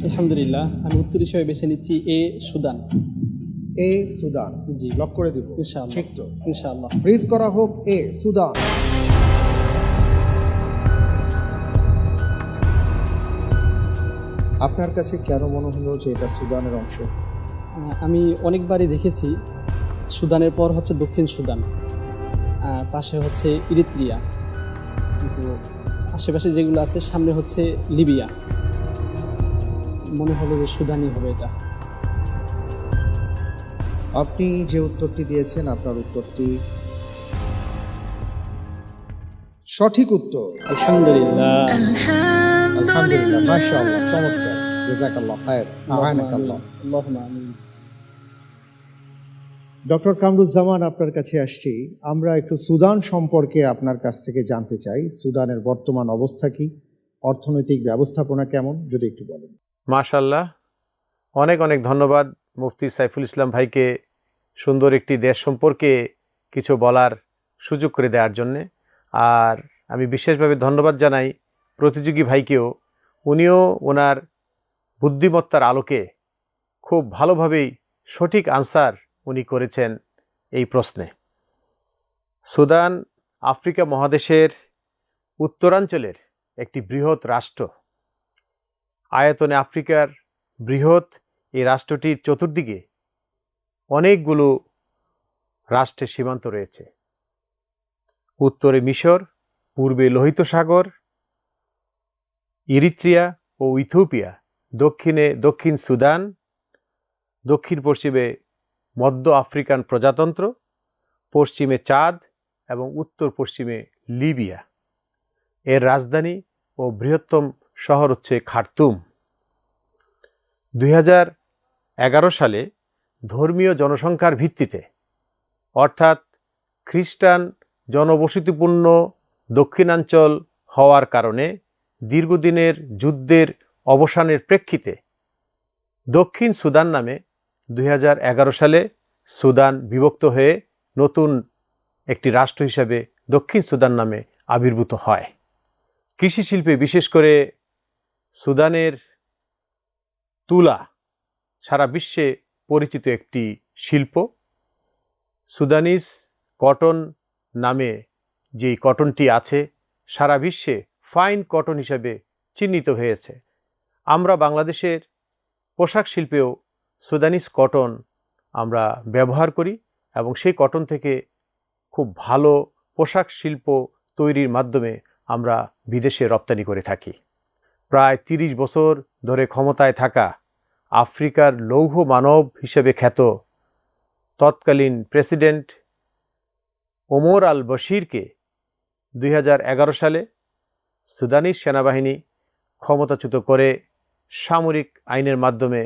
[SPEAKER 2] আলহামদুলিল্লাহ, আমি উত্তর হিসেবে বেছে নিচ্ছি এ সুদান।
[SPEAKER 3] এ সুদান।
[SPEAKER 2] জি।
[SPEAKER 3] লক করে দিব।
[SPEAKER 2] ইনশাআল্লাহ।
[SPEAKER 3] ঠিক তো?
[SPEAKER 2] ইনশাআল্লাহ।
[SPEAKER 3] ফ্রিজ করা হোক এ সুদান। আপনার কাছে কেন মনে হলো যে এটা সুদানের অংশ?
[SPEAKER 2] আমি অনেকবারই দেখেছি, সুদানের পর হচ্ছে দক্ষিণ সুদান, পাশে হচ্ছে ইরিত্রিয়া, কিন্তু আশেপাশে যেগুলো আছে সামনে হচ্ছে লিবিয়া। মনে হলো যে সুদানই হবে এটা।
[SPEAKER 3] আপনি যে উত্তরটি দিয়েছেন, আপনার উত্তরটি সঠিক উত্তর।
[SPEAKER 2] আলহামদুলিল্লাহ।
[SPEAKER 3] আলহামদুলিল্লাহ, মাশাআল্লাহ, চমৎকার। জাযাকাল্লাহ খায়র, আ'আনাকাল্লাহ।
[SPEAKER 2] আল্লাহুম্মা আমিন।
[SPEAKER 3] ডক্টর কামরুজ্জামান, আপনার কাছে আসছি। আমরা একটু সুদান সম্পর্কে আপনার কাছ থেকে জানতে চাই। সুদানের বর্তমান অবস্থা কি, অর্থনৈতিক ব্যবস্থাপনা কেমন, যদি একটু বলেন।
[SPEAKER 5] মাশাল্লাহ, অনেক অনেক ধন্যবাদ মুফতি সাইফুল ইসলাম ভাইকে সুন্দর একটি দেশ সম্পর্কে কিছু বলার সুযোগ করে দেওয়ার জন্যে। আর আমি বিশেষভাবে ধন্যবাদ জানাই প্রতিযোগী ভাইকেও। উনিও ওনার বুদ্ধিমত্তার আলোকে খুব ভালোভাবেই সঠিক আনসার উনি করেছেন এই প্রশ্নে। সুদান আফ্রিকা মহাদেশের উত্তরাঞ্চলের একটি বৃহৎ রাষ্ট্র। আয়তনে আফ্রিকার বৃহৎ এই রাষ্ট্রটির চতুর্দিকে অনেকগুলো রাষ্ট্রের সীমান্ত রয়েছে। উত্তরে মিশর, পূর্বে লোহিত সাগর, ইরিত্রিয়া ও ইথিওপিয়া, দক্ষিণে দক্ষিণ সুদান, দক্ষিণ পশ্চিমে মধ্য আফ্রিকান প্রজাতন্ত্র, পশ্চিমে চাঁদ এবং উত্তর পশ্চিমে লিবিয়া। এর রাজধানী ও বৃহত্তম শহর হচ্ছে খার্তুম। 2011 সালে ধর্মীয় জনসংখ্যার ভিত্তিতে, অর্থাৎ খ্রিস্টান জনবসতিপূর্ণ দক্ষিণাঞ্চল হওয়ার কারণে দীর্ঘদিনের যুদ্ধের অবসানের প্রেক্ষিতে দক্ষিণ সুদান নামে 2011 সালে সুদান বিভক্ত হয়ে নতুন একটি রাষ্ট্র হিসাবে দক্ষিণ সুদান নামে আবির্ভূত হয়। কৃষি শিল্পে বিশেষ করে সুদানের তুলা সারা বিশ্বে পরিচিত একটি শিল্প। সুদানিজ কটন নামে যেই কটনটি আছে সারা বিশ্বে ফাইন কটন হিসাবে চিহ্নিত হয়েছে। আমরা বাংলাদেশের পোশাক শিল্পেও সুদানিজ কটন আমরা ব্যবহার করি এবং সেই কটন থেকে খুব ভালো পোশাক শিল্প তৈরির মাধ্যমে আমরা বিদেশে রপ্তানি করে থাকি। প্রায় 30 বছর ধরে ক্ষমতায় থাকা আফ্রিকার লৌহ মানব হিসেবে খ্যাত তৎকালীন প্রেসিডেন্ট ওমর আল বশিরকে 2011 সালে সুদানিজ সেনাবাহিনী ক্ষমতাচ্যুত করে সামরিক আইনের মাধ্যমে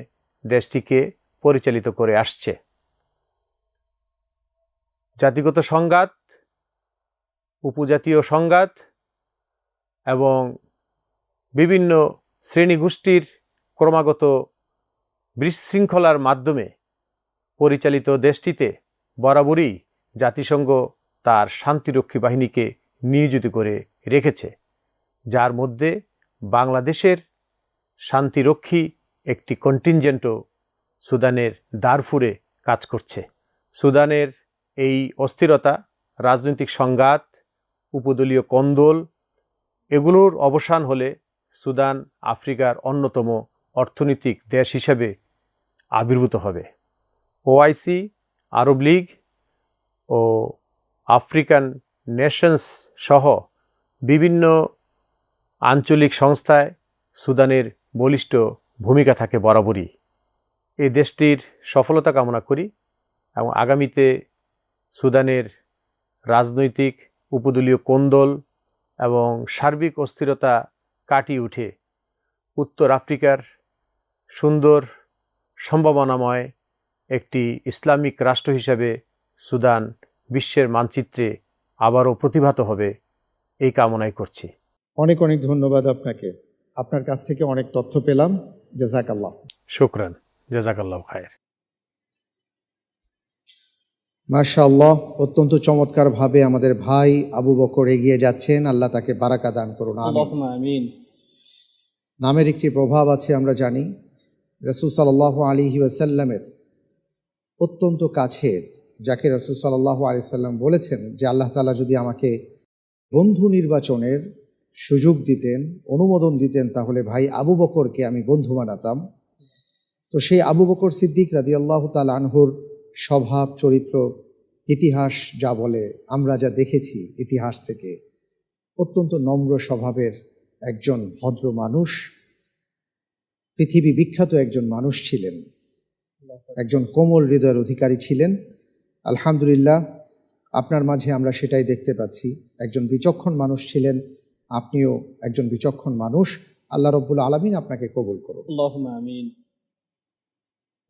[SPEAKER 5] দেশটিকে পরিচালিত করে আসছে। জাতিগত সংঘাত, উপজাতীয় সংঘাত এবং বিভিন্ন শ্রেণীগোষ্ঠীর ক্রমাগত বিশৃঙ্খলার মাধ্যমে পরিচালিত দেশটিতে বরাবরই জাতিসংঘ তার শান্তিরক্ষী বাহিনীকে নিয়োজিত করে রেখেছে, যার মধ্যে বাংলাদেশের শান্তিরক্ষী একটি কন্টিনজেন্টও সুদানের দারফুরে কাজ করছে। সুদানের এই অস্থিরতা, রাজনৈতিক সংঘাত, উপদলীয় কোন্দল এগুলোর অবসান হলে সুদান আফ্রিকার অন্যতম অর্থনৈতিক দেশ হিসেবে আবির্ভূত হবে। ওআইসি, আরব লীগ ও আফ্রিকান নেশনস সহ বিভিন্ন আঞ্চলিক সংস্থায় সুদানের বলিষ্ঠ ভূমিকা থাকে বরাবরই। এই দেশটির সফলতা কামনা করি এবং আগামীতে সুদানের রাজনৈতিক উপদলীয় কোন্দল এবং সার্বিক অস্থিরতা কাটিয়ে উঠে উত্তর আফ্রিকার সুন্দর সম্ভাবনাময় একটি ইসলামিক রাষ্ট্র হিসাবে সুদান বিশ্বের মানচিত্রে আবারও প্রতিভাত হবে, এই কামনাই করছি।
[SPEAKER 3] অনেক অনেক ধন্যবাদ আপনাকে। আপনার কাছ থেকে অনেক তথ্য পেলাম। জাযাকাল্লাহ।
[SPEAKER 5] শুকরান, জাযাকাল্লাহু খায়ের।
[SPEAKER 3] মাশাআল্লাহ, অত্যন্ত চমৎকারভাবে আমাদের ভাই আবু বকর এগিয়ে যাচ্ছেন। আল্লাহ তাকে বারাকা দান করুন। আমিন।
[SPEAKER 2] আল্লাহুম্মা আমিন।
[SPEAKER 3] নামের একটি প্রভাব আছে আমরা জানি। রাসূল সাল্লাল্লাহু আলাইহি ওয়াসাল্লামের অত্যন্ত কাছের, যাকে রাসূল সাল্লাল্লাহু আলাইহি ওয়াসাল্লাম বলেছেন যে আল্লাহ তাআলা যদি আমাকে বন্ধু নির্বাচনের সুযোগ দিতেন, অনুমোদন দিতেন, তাহলে ভাই আবু বকরকে আমি বন্ধু বানাতাম। তো সেই আবু বকর সিদ্দিক রাদিয়াল্লাহু তাআলা আনহুর স্বভাব, চরিত্র, ইতিহাস যা বলে, আমরা যা দেখেছি ইতিহাস থেকে, অত্যন্ত নম্র স্বভাবের একজন ভদ্র মানুষ, পৃথিবী বিখ্যাত একজন মানুষ ছিলেন, একজন কোমল হৃদয়ের অধিকারী ছিলেন। আলহামদুলিল্লাহ, আপনার মাঝে আমরা সেটাই দেখতে পাচ্ছি। একজন বিচক্ষণ মানুষ ছিলেন, আপনিও একজন বিচক্ষণ মানুষ। আল্লাহ রব্বুল আলামিন আপনাকে কবুল করুন।
[SPEAKER 2] আল্লাহুম্মা আমিন।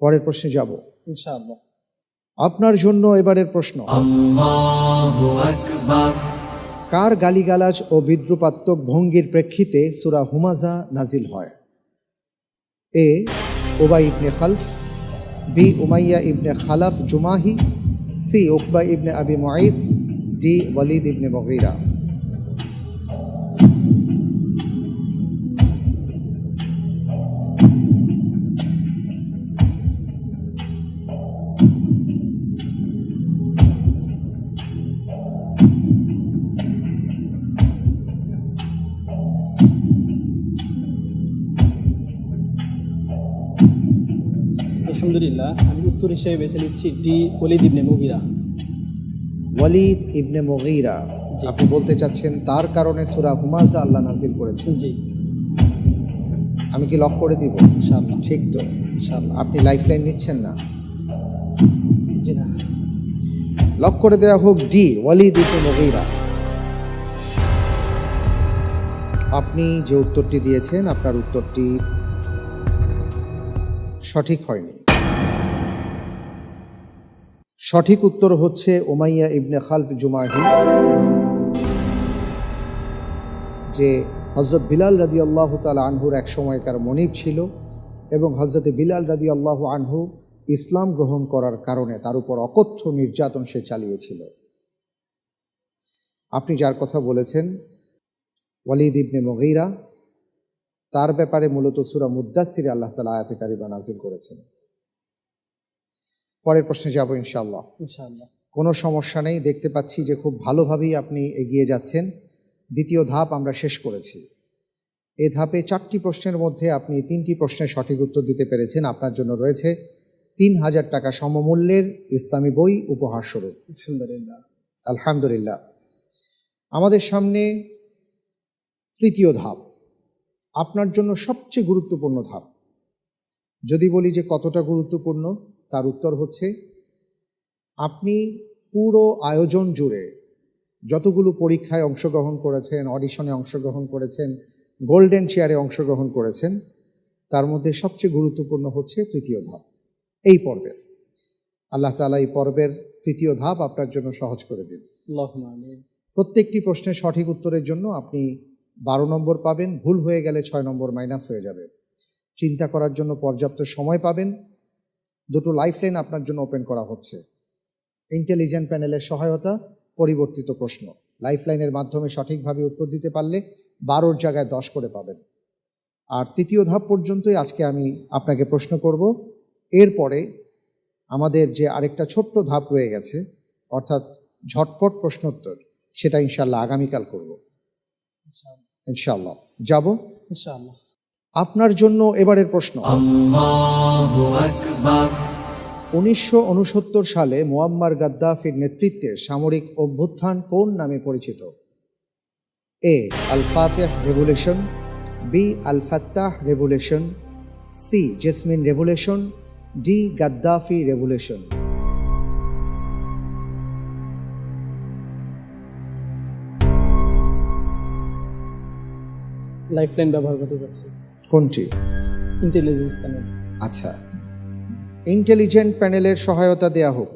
[SPEAKER 3] পরের প্রশ্নে যাব
[SPEAKER 2] ইনশাআল্লাহ।
[SPEAKER 3] আপনার জন্য এবারের প্রশ্ন,
[SPEAKER 1] আল্লাহু আকবার।
[SPEAKER 3] কার গালিগালাজ ও বিদ্রুপাত্মক ভঙ্গির প্রেক্ষিতে সূরা হুমাযা নাজিল হয়? এ উবাই ইবনে খালফ, বি উমাইয়া ইবনে খালাফ জুমাহি, সি উকবা ইবনে আবি মুআইদ, ডি ওয়ালিদ ইবনে মুগীরা।
[SPEAKER 2] আলহামদুলিল্লাহ, আমি উত্তর হিসেবে বেছে নিচ্ছি ডি ওয়ালিদ ইবনে মুগীরা।
[SPEAKER 3] ওয়ালিদ ইবনে মুগীরা, আপনি বলতে চাচ্ছেন তার কারণে সূরা হুমাযা আল্লাহ নাজিল করেছেন?
[SPEAKER 2] জি,
[SPEAKER 3] আমি কি লক করে দিব?
[SPEAKER 2] ইনশাআল্লাহ।
[SPEAKER 3] ঠিক তো?
[SPEAKER 2] ইনশাআল্লাহ।
[SPEAKER 3] আপনি লাইফলাইন নিচ্ছেন না?
[SPEAKER 2] জি না।
[SPEAKER 3] লক করে দেওয়া হোক ডি ওয়ালিদ ইবনে মুগীরা। আপনি যে উত্তরটি দিয়েছেন আপনার উত্তরটি সঠিক হয়নি। সঠিক উত্তর হচ্ছে উমাইয়া ইবনে খালফ জুমাহি, যে হযরত বিলাল রাদিয়াল্লাহু তাআলা আনহুর এক সময়কার মনিব ছিল এবং হযরত বিলাল রাদিয়াল্লাহু আনহু ইসলাম গ্রহণ করার কারণে তার উপর অকথ্য নির্যাতন সে চালিয়েছিল। আপনি যার কথা বলেছেন ওয়ালিদ ইবনে মুগীরা, তার ব্যাপারে মূলত সূরা মুদ্দাসসিরে আল্লাহ তাআলা আয়াতে কারিমা নাযিল করেছেন। পরের প্রশ্নে যাব ইনশাআল্লাহ।
[SPEAKER 2] ইনশাআল্লাহ।
[SPEAKER 3] কোনো সমস্যা নেই, দেখতে পাচ্ছি যে খুব ভালোভাবেই আপনি এগিয়ে যাচ্ছেন। দ্বিতীয় ধাপ আমরা শেষ করেছি। এই ধাপে 4টি প্রশ্নের মধ্যে আপনি 3টি প্রশ্নের সঠিক উত্তর দিতে পেরেছেন। আপনার জন্য রয়েছে 3000 টাকা সমমূল্যের ইসলামী বই উপহার স্বরূপ।
[SPEAKER 2] আলহামদুলিল্লাহ।
[SPEAKER 3] আলহামদুলিল্লাহ। আমাদের সামনে তৃতীয় ধাপ, আপনার জন্য সবচেয়ে গুরুত্বপূর্ণ ধাপ। যদি বলি যে কতটা গুরুত্বপূর্ণ, তার উত্তর হচ্ছে আপনি পুরো আয়োজন জুড়ে যতগুলো পরীক্ষায় অংশগ্রহণ করেছেন, অডিশনে অংশগ্রহণ করেছেন, গোল্ডেন চেয়ারে অংশগ্রহণ করেছেন, তার মধ্যে সবচেয়ে গুরুত্বপূর্ণ হচ্ছে তৃতীয় ধাপ এই পর্বের। আল্লাহ তাআলা এই পর্বের তৃতীয় ধাপ আপনার জন্য সহজ করে দিন।
[SPEAKER 2] আল্লাহুম্মা আমিন।
[SPEAKER 3] প্রত্যেকটি প্রশ্নের সঠিক উত্তরের জন্য আপনি 12 নম্বর পাবেন, ভুল হয়ে গেলে 6 নম্বর মাইনাস হয়ে যাবে। চিন্তা করার জন্য পর্যাপ্ত সময় পাবেন। দুটো লাইফলাইন আপনার জন্য ওপেন করা হচ্ছে। ইন্টেলিজেন্ট প্যানেলের সহায়তা, পরিবর্তিত প্রশ্ন। লাইফলাইনের মাধ্যমে সঠিকভাবে উত্তর দিতে পারলে 12-র জায়গায় 10 করে পাবেন। আর তৃতীয় ধাপ পর্যন্তই আজকে আমি আপনাকে প্রশ্ন করব। এরপরে আমাদের যে আরেকটা ছোট্ট ধাপ রয়ে গেছে, অর্থাৎ ঝটপট প্রশ্নোত্তর, সেটা ইনশাআল্লাহ আগামীকাল করব। ইনশাআল্লাহ যাব
[SPEAKER 2] ইনশাআল্লাহ।
[SPEAKER 3] আপনার জন্য এবারের প্রশ্ন।
[SPEAKER 1] আল্লাহু আকবার।
[SPEAKER 3] 1969 সালে মুয়াম্মার গাদ্দাফির নেতৃত্বে সামরিক অভ্যুত্থান কোন নামে পরিচিত? A Al Fateh revolution, B Al Fattah revolution, C Jasmine revolution, D Gaddafi revolution.
[SPEAKER 2] Lifeline ব্যবহার করতে যাচ্ছি।
[SPEAKER 3] কোনটি?
[SPEAKER 2] Intelligence panel.
[SPEAKER 3] আচ্ছা, ইন্টেলিজেন্ট প্যানেলের সহায়তা দেয়া হোক।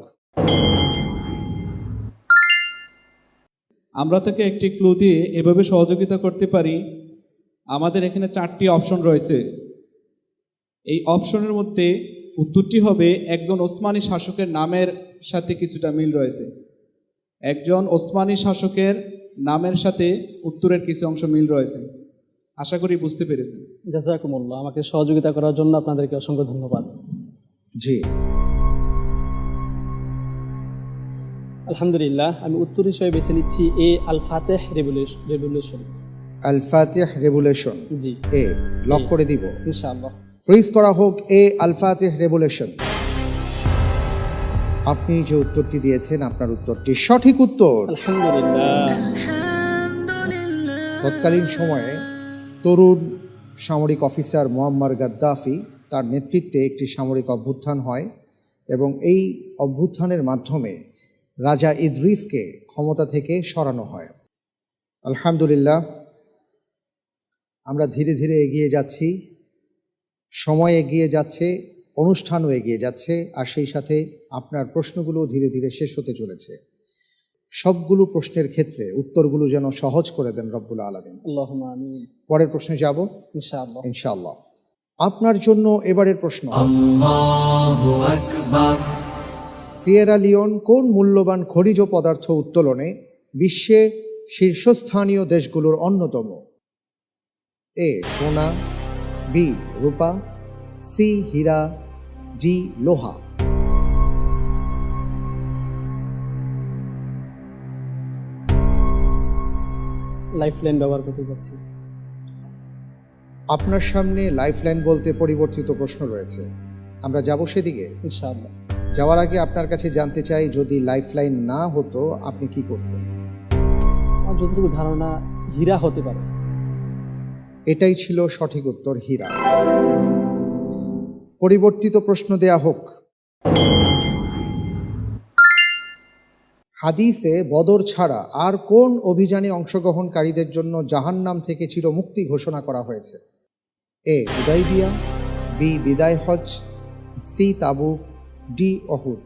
[SPEAKER 7] আমরা তাকে একটি ক্লু দিয়ে এভাবে সহযোগিতা করতে পারি। আমাদের এখানে 4টি অপশন রয়েছে। এই অপশনের মধ্যে উত্তরটি হবে একজন ওসমানী শাসকের নামের সাথে কিছুটা মিল রয়েছে। একজন ওসমানী শাসকের নামের সাথে উত্তরের কিছু অংশ মিল রয়েছে। আশা করি বুঝতে পেরেছেন।
[SPEAKER 2] জাযাকুমুল্লাহ। আমাকে সহযোগিতা করার জন্য আপনাদেরকে অসংখ্য ধন্যবাদ।
[SPEAKER 3] জি,
[SPEAKER 2] আলহামদুলিল্লাহ, আমি উত্তর হিসেবে বেছে নিচ্ছি এ আল ফাতেহ রেভলিউশন।
[SPEAKER 3] আল ফাতেহ রেভলিউশন।
[SPEAKER 2] জি,
[SPEAKER 3] এ লক করে দিব।
[SPEAKER 2] ইনশাআল্লাহ।
[SPEAKER 3] ফ্রিজ করা হোক এ আল ফাতেহ রেভলিউশন। আপনি যে উত্তরটি দিয়েছেন আপনার উত্তরটি সঠিক উত্তর।
[SPEAKER 2] আলহামদুলিল্লাহ।
[SPEAKER 3] তৎকালীন সময়ে তরুণ সামরিক অফিসার মুয়াম্মার গাদ্দাফি, তার নেতৃত্বে একটি সামরিক অভ্যুত্থান হয় এবং এই অভ্যুত্থানের মাধ্যমে রাজা ইদ্রিসকে ক্ষমতা থেকে সরানো হয়। আলহামদুলিল্লাহ, আমরা ধীরে ধীরে এগিয়ে যাচ্ছি, সময় এগিয়ে যাচ্ছে, অনুষ্ঠানও এগিয়ে যাচ্ছে, আর সেই সাথে আপনার প্রশ্নগুলো ধীরে ধীরে শেষ হতে চলেছে। সবগুলো প্রশ্নের ক্ষেত্রে উত্তরগুলো যেন সহজ করে দেন রব্বুল আলামিন।
[SPEAKER 2] আল্লাহুম্মা আমিন।
[SPEAKER 3] পরের প্রশ্নে যাব
[SPEAKER 2] ইনশাআল্লাহ।
[SPEAKER 3] ইনশাআল্লাহ। আপনার জন্য এবারের প্রশ্ন,
[SPEAKER 1] Allahu Akbar,
[SPEAKER 3] সিয়েরা লিওন কোন মূল্যবান খনিজ পদার্থ উত্তোলনে বিশ্বে শীর্ষস্থানীয় দেশগুলোর অন্যতম? এ সোনা, বি রূপা, সি হীরা, ডি লোহা।
[SPEAKER 2] লাইফলাইন ব্যবহার করতে যাচ্ছি।
[SPEAKER 3] আপনার সামনে লাইফলাইন বলতে পরিবর্তিত প্রশ্ন রয়েছে, আমরা যাব সেদিকে।
[SPEAKER 2] ইনশাআল্লাহ।
[SPEAKER 3] যাওয়ার আগে আপনার কাছে জানতে চাই, যদি লাইফলাইন না হতো আপনি কি করতেন?
[SPEAKER 2] আমার যতটুকু ধারণা হীরা হতে পারে।
[SPEAKER 3] এটাই ছিল সঠিক উত্তর, হীরা। পরিবর্তিত প্রশ্ন দেয়া হোক। হাদিসে বদর ছাড়া আর কোন অভিযানে অংশগ্রহণকারীদের জন্য জাহান্নাম থেকে চিরমুক্তি ঘোষণা করা হয়েছে? এ হুদাইবিয়া, বি বিদায় হজ, সি তাবুক, ডি অহুদ।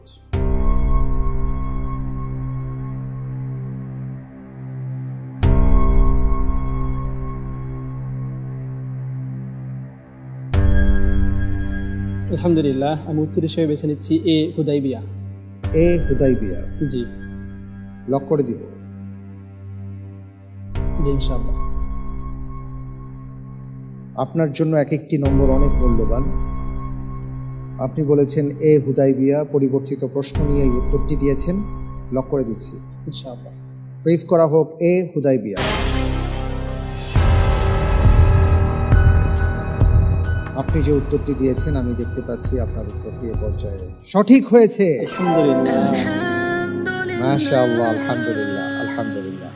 [SPEAKER 2] আলহামদুলিল্লাহ, আমি উত্তর হিসেবে বেছে নিচ্ছি এ হুদাইবিয়া।
[SPEAKER 3] এ হুদাইবিয়া
[SPEAKER 2] জি
[SPEAKER 3] লক করে দিব।
[SPEAKER 2] জি ইনশাআল্লাহ।
[SPEAKER 3] আপনার জন্য এক একটি নম্বর অনেক মূল্যবান। আপনি বলেছেন এ হুদাইবিয়া, পরিবর্তিত প্রশ্ন নিয়ে এই উত্তরটি দিয়েছেন, লক করে দিচ্ছি।
[SPEAKER 2] ইনশাআল্লাহ।
[SPEAKER 3] ফ্রিজ করা হোক এ হুদাইবিয়া। আপনি যে উত্তরটি দিয়েছেন আমি দেখতে পাচ্ছি আপনার উত্তরটি এ পর্যায়ে সঠিক হয়েছে।
[SPEAKER 2] আলহামদুলিল্লাহ।
[SPEAKER 3] মাশাআল্লাহ, আলহামদুলিল্লাহ, আলহামদুলিল্লাহ,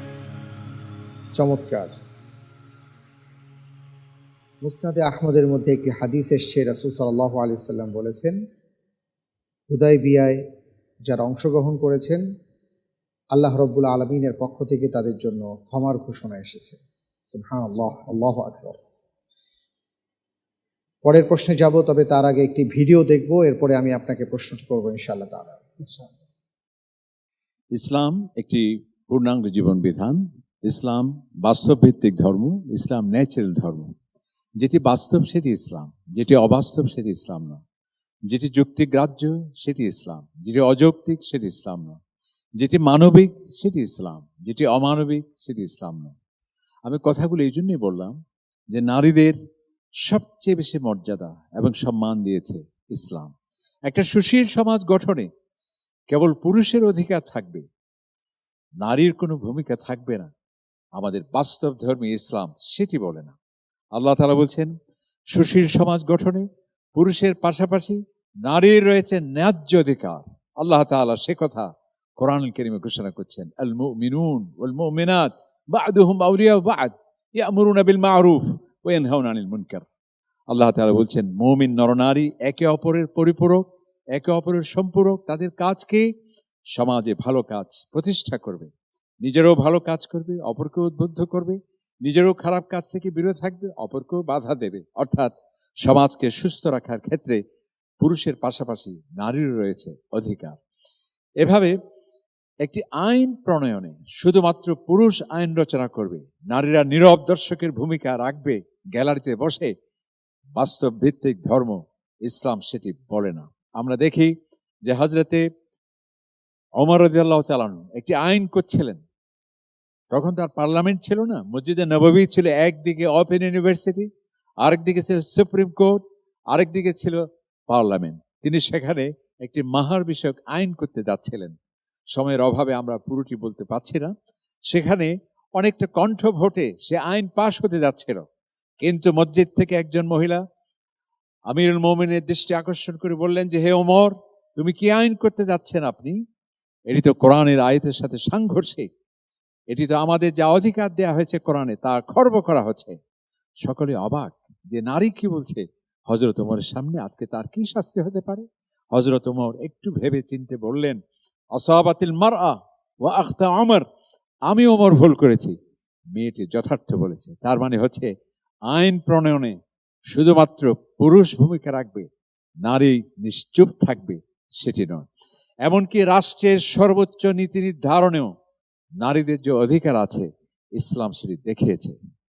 [SPEAKER 3] চমৎকার। মুসনাদে আহমদের মধ্যে একটি হাদিস এসছে, রাসূল সাল্লাল্লাহু আলাইহি ওয়াসাল্লাম বলেছেন, হুদাইবিয়ায় যারা অংশগ্রহণ করেছেন আল্লাহ রাব্বুল আলামিনের পক্ষ থেকে তাদের জন্য ক্ষমার ঘোষণা এসেছে। সুবহানাল্লাহ, আল্লাহু আকবার। পরের প্রশ্নে যাব, তবে তার আগে একটি ভিডিও দেখব, এরপরে আমি আপনাকে প্রশ্নটি করবো ইনশাআল্লাহ তাআলা।
[SPEAKER 8] ইসলাম একটি পূর্ণাঙ্গ জীবন বিধান। ইসলাম বাস্তবভিত্তিক ধর্ম। ইসলাম ন্যাচারাল ধর্ম। যেটি বাস্তব সেটি ইসলাম, যেটি অবাস্তব সেটি ইসলাম নয়। যেটি যুক্তিগ্রাহ্য সেটি ইসলাম, যেটি অযৌক্তিক সেটি ইসলাম নয়। যেটি মানবিক সেটি ইসলাম, যেটি অমানবিক সেটি ইসলাম নয়। আমি কথাগুলো এই জন্যই বললাম যে নারীদের সবচেয়ে বেশি মর্যাদা এবং সম্মান দিয়েছে ইসলাম। একটা সুশীল সমাজ গঠনে কেবল পুরুষের অধিকার থাকবে, নারীর কোনো ভূমিকা থাকবে না, আমাদের বাস্তব ধর্মী ইসলাম সেটি বলে না। আল্লাহ তাআলা বলছেন, সুশীল সমাজ গঠনে পুরুষের পাশাপাশি নারীর রয়েছে ন্যায্য অধিকার। আল্লাহ তাআলা সে কথা কোরআনুল কারীমে ঘোষণা করছেন, আল মুমিনুন ওয়াল মুমিনাত বা'দুহুম আউলিয়াউ বা'দ ইয়ামুরুনা বিল মা'রুফ ওয়া ইয়ানহাউনা আনিল মুনকার। আল্লাহ তাআলা বলছেন, মুমিন নরনারী একে অপরের পরিপূরক, একে অপরের সম্পূরক। তাদের কাজকে সমাজে ভালো কাজ প্রতিষ্ঠা করবে, নিজেরও ভালো কাজ করবে, অপরকেও উদ্বুদ্ধ করবে, নিজেরও খারাপ কাজ থেকে বিরত থাকবে, অপরকেও বাধা দেবে। অর্থাৎ সমাজকে সুস্থ রাখার ক্ষেত্রে পুরুষের পাশাপাশি নারীরও রয়েছে অধিকার। এভাবে একটি আইন প্রণয়নে শুধুমাত্র পুরুষ আইন রচনা করবে, নারীরা নীরব দর্শকের ভূমিকা রাখবে গ্যালারিতে বসে, বাস্তব ভিত্তিক ধর্ম ইসলাম সেটি বলে না। আমরা দেখি যে হযরতে ওমর রাদিয়াল্লাহু তাআলা একটি আইন করছিলেন, তখন তার পার্লামেন্ট ছিল না, মসজিদে নববী ছিল একদিকে ওপেন ইউনিভার্সিটি, আরেকদিকে ছিল সুপ্রিম কোর্ট, আরেকদিকে ছিল পার্লামেন্ট। তিনি সেখানে একটি মাহার বিষয়ক আইন করতে যাচ্ছিলেন। সময়ের অভাবে আমরা পুরোটি বলতে পারছি না। সেখানে অনেকটা কণ্ঠ ভোটে সে আইন পাশ হতে যাচ্ছিল, কিন্তু মসজিদ থেকে একজন মহিলা আমিরুল মুমিনের দৃষ্টি আকর্ষণ করে বললেন যে, হে ওমর, তুমি কি আইন করতে যাচ্ছেন আপনি? এটি তো কোরআনের আয়াতের সাথে সাংঘর্ষিক, এটি তো আমাদের যা অধিকার দেয়া হয়েছে কোরআনে তা খর্ব করা হচ্ছে। সকলে অবাক যে নারী কি বলছে। হযরত ওমরের সামনে আজকে তার কি শাস্তি হতে পারে? হযরত ওমর একটু ভেবে চিন্তে বললেন, আসাবাতিল মারআ ওয়া আখতা ওমর, আমি ওমর ভুল করেছি, মেয়েটি যথার্থ বলেছে। তার মানে হচ্ছে আইন প্রণয়নে শুধুমাত্র পুরুষ ভূমিকা রাখবে, নারী নিশ্চুপ থাকবে সেটি নয়। এমনকি রাষ্ট্রের সর্বোচ্চ নীতি নির্ধারণেও নারীদের যে অধিকার আছে ইসলাম সেটি দেখিয়েছে।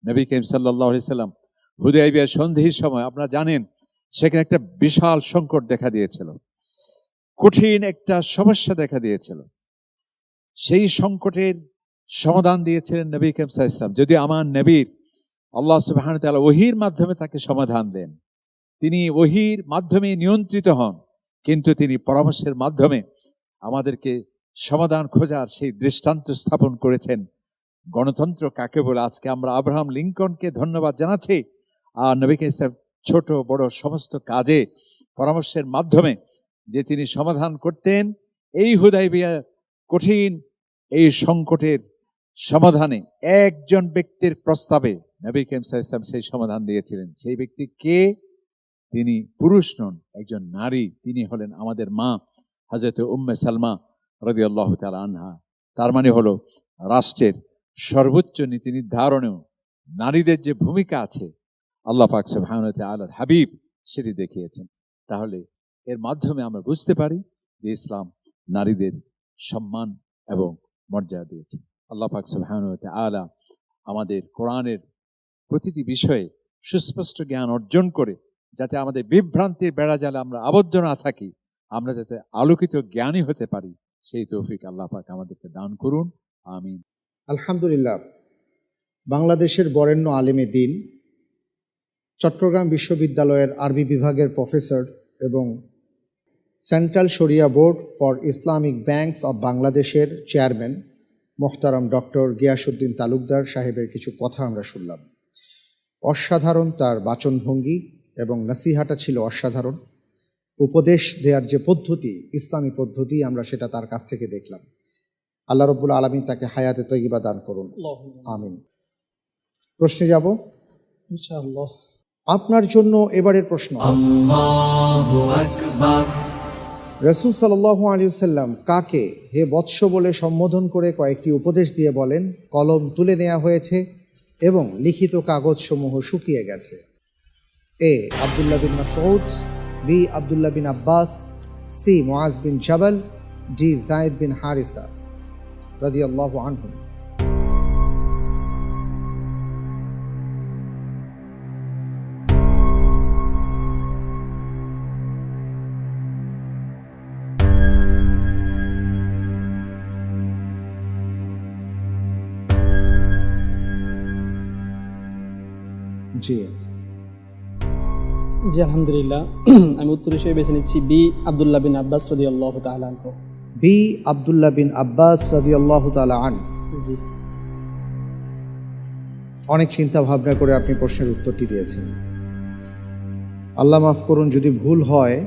[SPEAKER 8] নবী করিম সাল্লাল্লাহু আলাইহি সাল্লাম হুদায়বিয়া সন্ধির সময় আপনারা জানেন সেখানে একটা বিশাল সংকট দেখা দিয়েছিল, কঠিন একটা সমস্যা দেখা দিয়েছিল। সেই সংকটের সমাধান দিয়েছিলেন নবী করিম সাল্লাল্লাহু আলাইহি ওয়াসাল্লাম। যদি আমার নবীর আল্লাহ সুবহানাহু ওয়া তাআলা ওহীর মাধ্যমে তাকে সমাধান দেন, তিনি ওহীর মাধ্যমে নিয়ন্ত্রিত হন, কিন্তু তিনি পরামর্শের মাধ্যমে আমাদেরকে সমাধান খোঁজার সেই দৃষ্টান্ত স্থাপন করেছেন। গণতন্ত্র কাকে বলে আজকে আমরা আব্রাহাম লিঙ্কনকে ধন্যবাদ জানাচ্ছি, আর নবী করিম সাল্লাল্লাহু আলাইহি ওয়াসাল্লাম ছোট বড় সমস্ত কাজে পরামর্শের মাধ্যমে যে তিনি সমাধান করতেন, এই হুদায়বিয়া কঠিন এই সংকটের সমাধানে একজন ব্যক্তির প্রস্তাবে নবী করিম সাল্লাল্লাহু আলাইহি ওয়াসাল্লাম সেই সমাধান দিয়েছিলেন। সেই ব্যক্তি কে? তিনি পুরুষ নন, একজন নারী। তিনি হলেন আমাদের মা হযরত উম্মে সালমা রাদিয়াল্লাহু তাআলা আনহা। তার মানে হলো রাষ্ট্রের সর্বোচ্চ নীতি নির্ধারণেও নারীদের যে ভূমিকা আছে আল্লাহ পাক সুবহানাহু ওয়া তাআলার হাবিব সেটি দেখিয়েছেন। তাহলে এর মাধ্যমে আমরা বুঝতে পারি যে ইসলাম নারীদের সম্মান এবং মর্যাদা দিয়েছে। আল্লাহ পাক সুবহানাহু ওয়া তাআলা আমাদের কোরআনের প্রতিটি বিষয়ে সুস্পষ্ট জ্ঞান অর্জন করে যাতে আমাদের বিভ্রান্তির বেড়াজালে আমরা আবদ্ধ না থাকি, আমরা যাতে আলোকিত জ্ঞানী হতে পারি, সেই তৌফিক আল্লাহ পাক আমাদেরকে দান করুন। আমিন।
[SPEAKER 3] আলহামদুলিল্লাহ। বাংলাদেশের বরেণ্য আলেমে দ্বীন, চট্টগ্রাম বিশ্ববিদ্যালয়ের আরবি বিভাগের প্রফেসর এবং সেন্ট্রাল শরিয়া board for Islamic banks of বাংলাদেশের চেয়ারম্যান মোহতারাম ডক্টর গিয়াসউদ্দিন তালুকদার সাহেবের কিছু কথা আমরা শুনলাম। অসাধারণ তার বাচনভঙ্গি এবং নসিহাটা ছিল অসাধারণ। উপদেশ দেওয়ার যে পদ্ধতি, ইসলামী পদ্ধতি, আমরা সেটা তার কাছ থেকে দেখলাম। আল্লাহ রব্বুল আলামিন তাকে হায়াতে তয়্যিবা দান করুন, আমিন। প্রশ্নে যাব
[SPEAKER 2] ইনশাআল্লাহ।
[SPEAKER 3] আপনার জন্য এবারের প্রশ্ন।
[SPEAKER 1] আল্লাহু আকবার।
[SPEAKER 3] রাসূল সাল্লাল্লাহু আলাইহি ওয়াসাল্লাম কাকে হে বৎস বলে সম্বোধন করে কয়েকটি উপদেশ দিয়ে বলেন, কলম তুলে নেওয়া হয়েছে এবং লিখিত কাগজসমূহ শুকিয়ে গেছে? এ আব্দুল্লাহ বিন মাসউদ, বি আব্দুল্লাহ বিন আব্বাস, সি মুআজ বিন জাবাল, ডি যায়েদ বিন হারিসা রাদিয়াল্লাহু আনহুম। জি
[SPEAKER 2] জি আলহামদুলিল্লাহ। আমি উত্তর হিসেবে বেছে নিচ্ছি বি আব্দুল্লাহ বিন আব্বাস রাদিয়াল্লাহু তাআলা আনহু।
[SPEAKER 3] বি আব্দুল্লাহ বিন আব্বাস রাদিয়াল্লাহু তাআলা আনহু।
[SPEAKER 2] জি।
[SPEAKER 3] অনেক চিন্তা ভাবনা করে আপনি প্রশ্নের উত্তরটি দিয়েছেন। আল্লাহ মাফ করুন, যদি ভুল হয়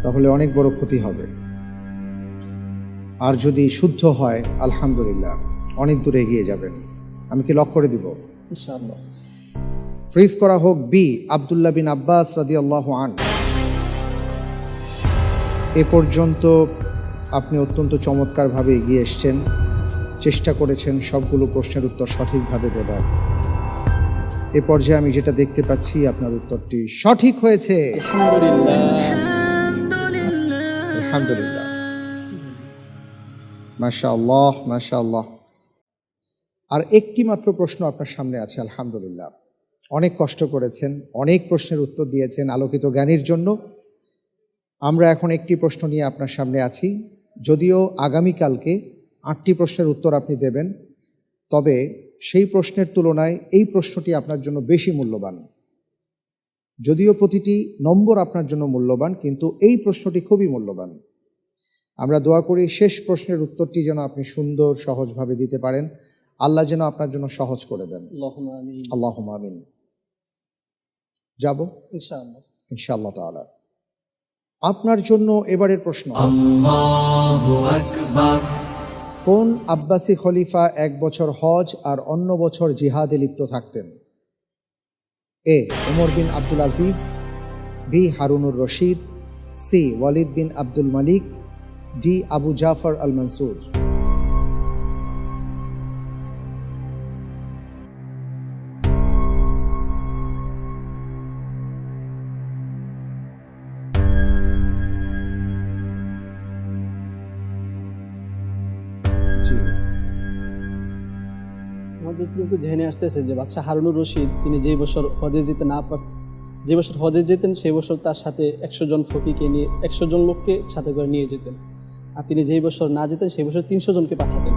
[SPEAKER 3] তাহলে অনেক বড় ক্ষতি হবে, আর যদি শুদ্ধ হয় আলহামদুলিল্লাহ অনেক দূরে এগিয়ে যাবেন। আমি কি লক করে দিব?
[SPEAKER 2] ইনশাআল্লাহ।
[SPEAKER 3] ফ্রিজ করা হোক বি আব্দুল্লাহ বিন আব্বাস রাদিয়াল্লাহু আনহু। এ পর্যন্ত আপনি অত্যন্ত চমৎকারভাবে এগিয়ে এসছেন, চেষ্টা করেছেন সবগুলো প্রশ্নের উত্তর সঠিকভাবে দেবার। এ পর্যায়ে আমি যেটা দেখতে পাচ্ছি আপনার উত্তরটি সঠিক হয়েছে। আলহামদুলিল্লাহ, মাশাআল্লাহ মাশাআল্লাহ। আর একটি মাত্র প্রশ্ন আপনার সামনে আছে। আলহামদুলিল্লাহ, অনেক কষ্ট করেছেন, অনেক প্রশ্নের উত্তর দিয়েছেন আলোকিত জ্ঞানীর জন্য। আমরা এখন একটি প্রশ্ন নিয়ে আপনার সামনে আছি। যদিও আগামীকালকে 8টি প্রশ্নের উত্তর আপনি দেবেন, তবে সেই প্রশ্নের তুলনায় এই প্রশ্নটি আপনার জন্য বেশি মূল্যবান। যদিও প্রতিটি নম্বর আপনার জন্য মূল্যবান, কিন্তু এই প্রশ্নটি খুবই মূল্যবান। আমরা দোয়া করি শেষ প্রশ্নের উত্তরটি যেন আপনি সুন্দর সহজভাবে দিতে পারেন। আল্লাহ যেন আপনার জন্য সহজ করে দেন।
[SPEAKER 2] আল্লাহুম্মা আমিন।
[SPEAKER 3] আল্লাহুম্মা আমিন। যাব
[SPEAKER 2] ইনশাআল্লাহ।
[SPEAKER 3] ইনশাআল্লাহ তাআলা। আপনার জন্য এবারের প্রশ্ন।
[SPEAKER 1] আল্লাহু আকবার।
[SPEAKER 3] কোন আব্বাসী খলিফা 1 বছর হজ আর অন্য বছর জিহাদে লিপ্ত থাকতেন? এ ওমর বিন আব্দুল আজিজ, বি হারুনুর রশিদ, সি ওয়ালিদ বিন আব্দুল মালিক, ডি আবু জাফর আল মনসুর।
[SPEAKER 2] আমাদের যতটুকু জেনে আসতেছে যে বাদশাহ হারুনুর রশিদ তিনি যে বছর হজে যেতেন সেই বছর তার সাথে 100 জন ফকিকে নিয়ে 100 জন লোককে সাথে করে নিয়ে যেতেন, আর তিনি যেই বছর না যেতেন সেই বছর 300 জনকে পাঠাতেন।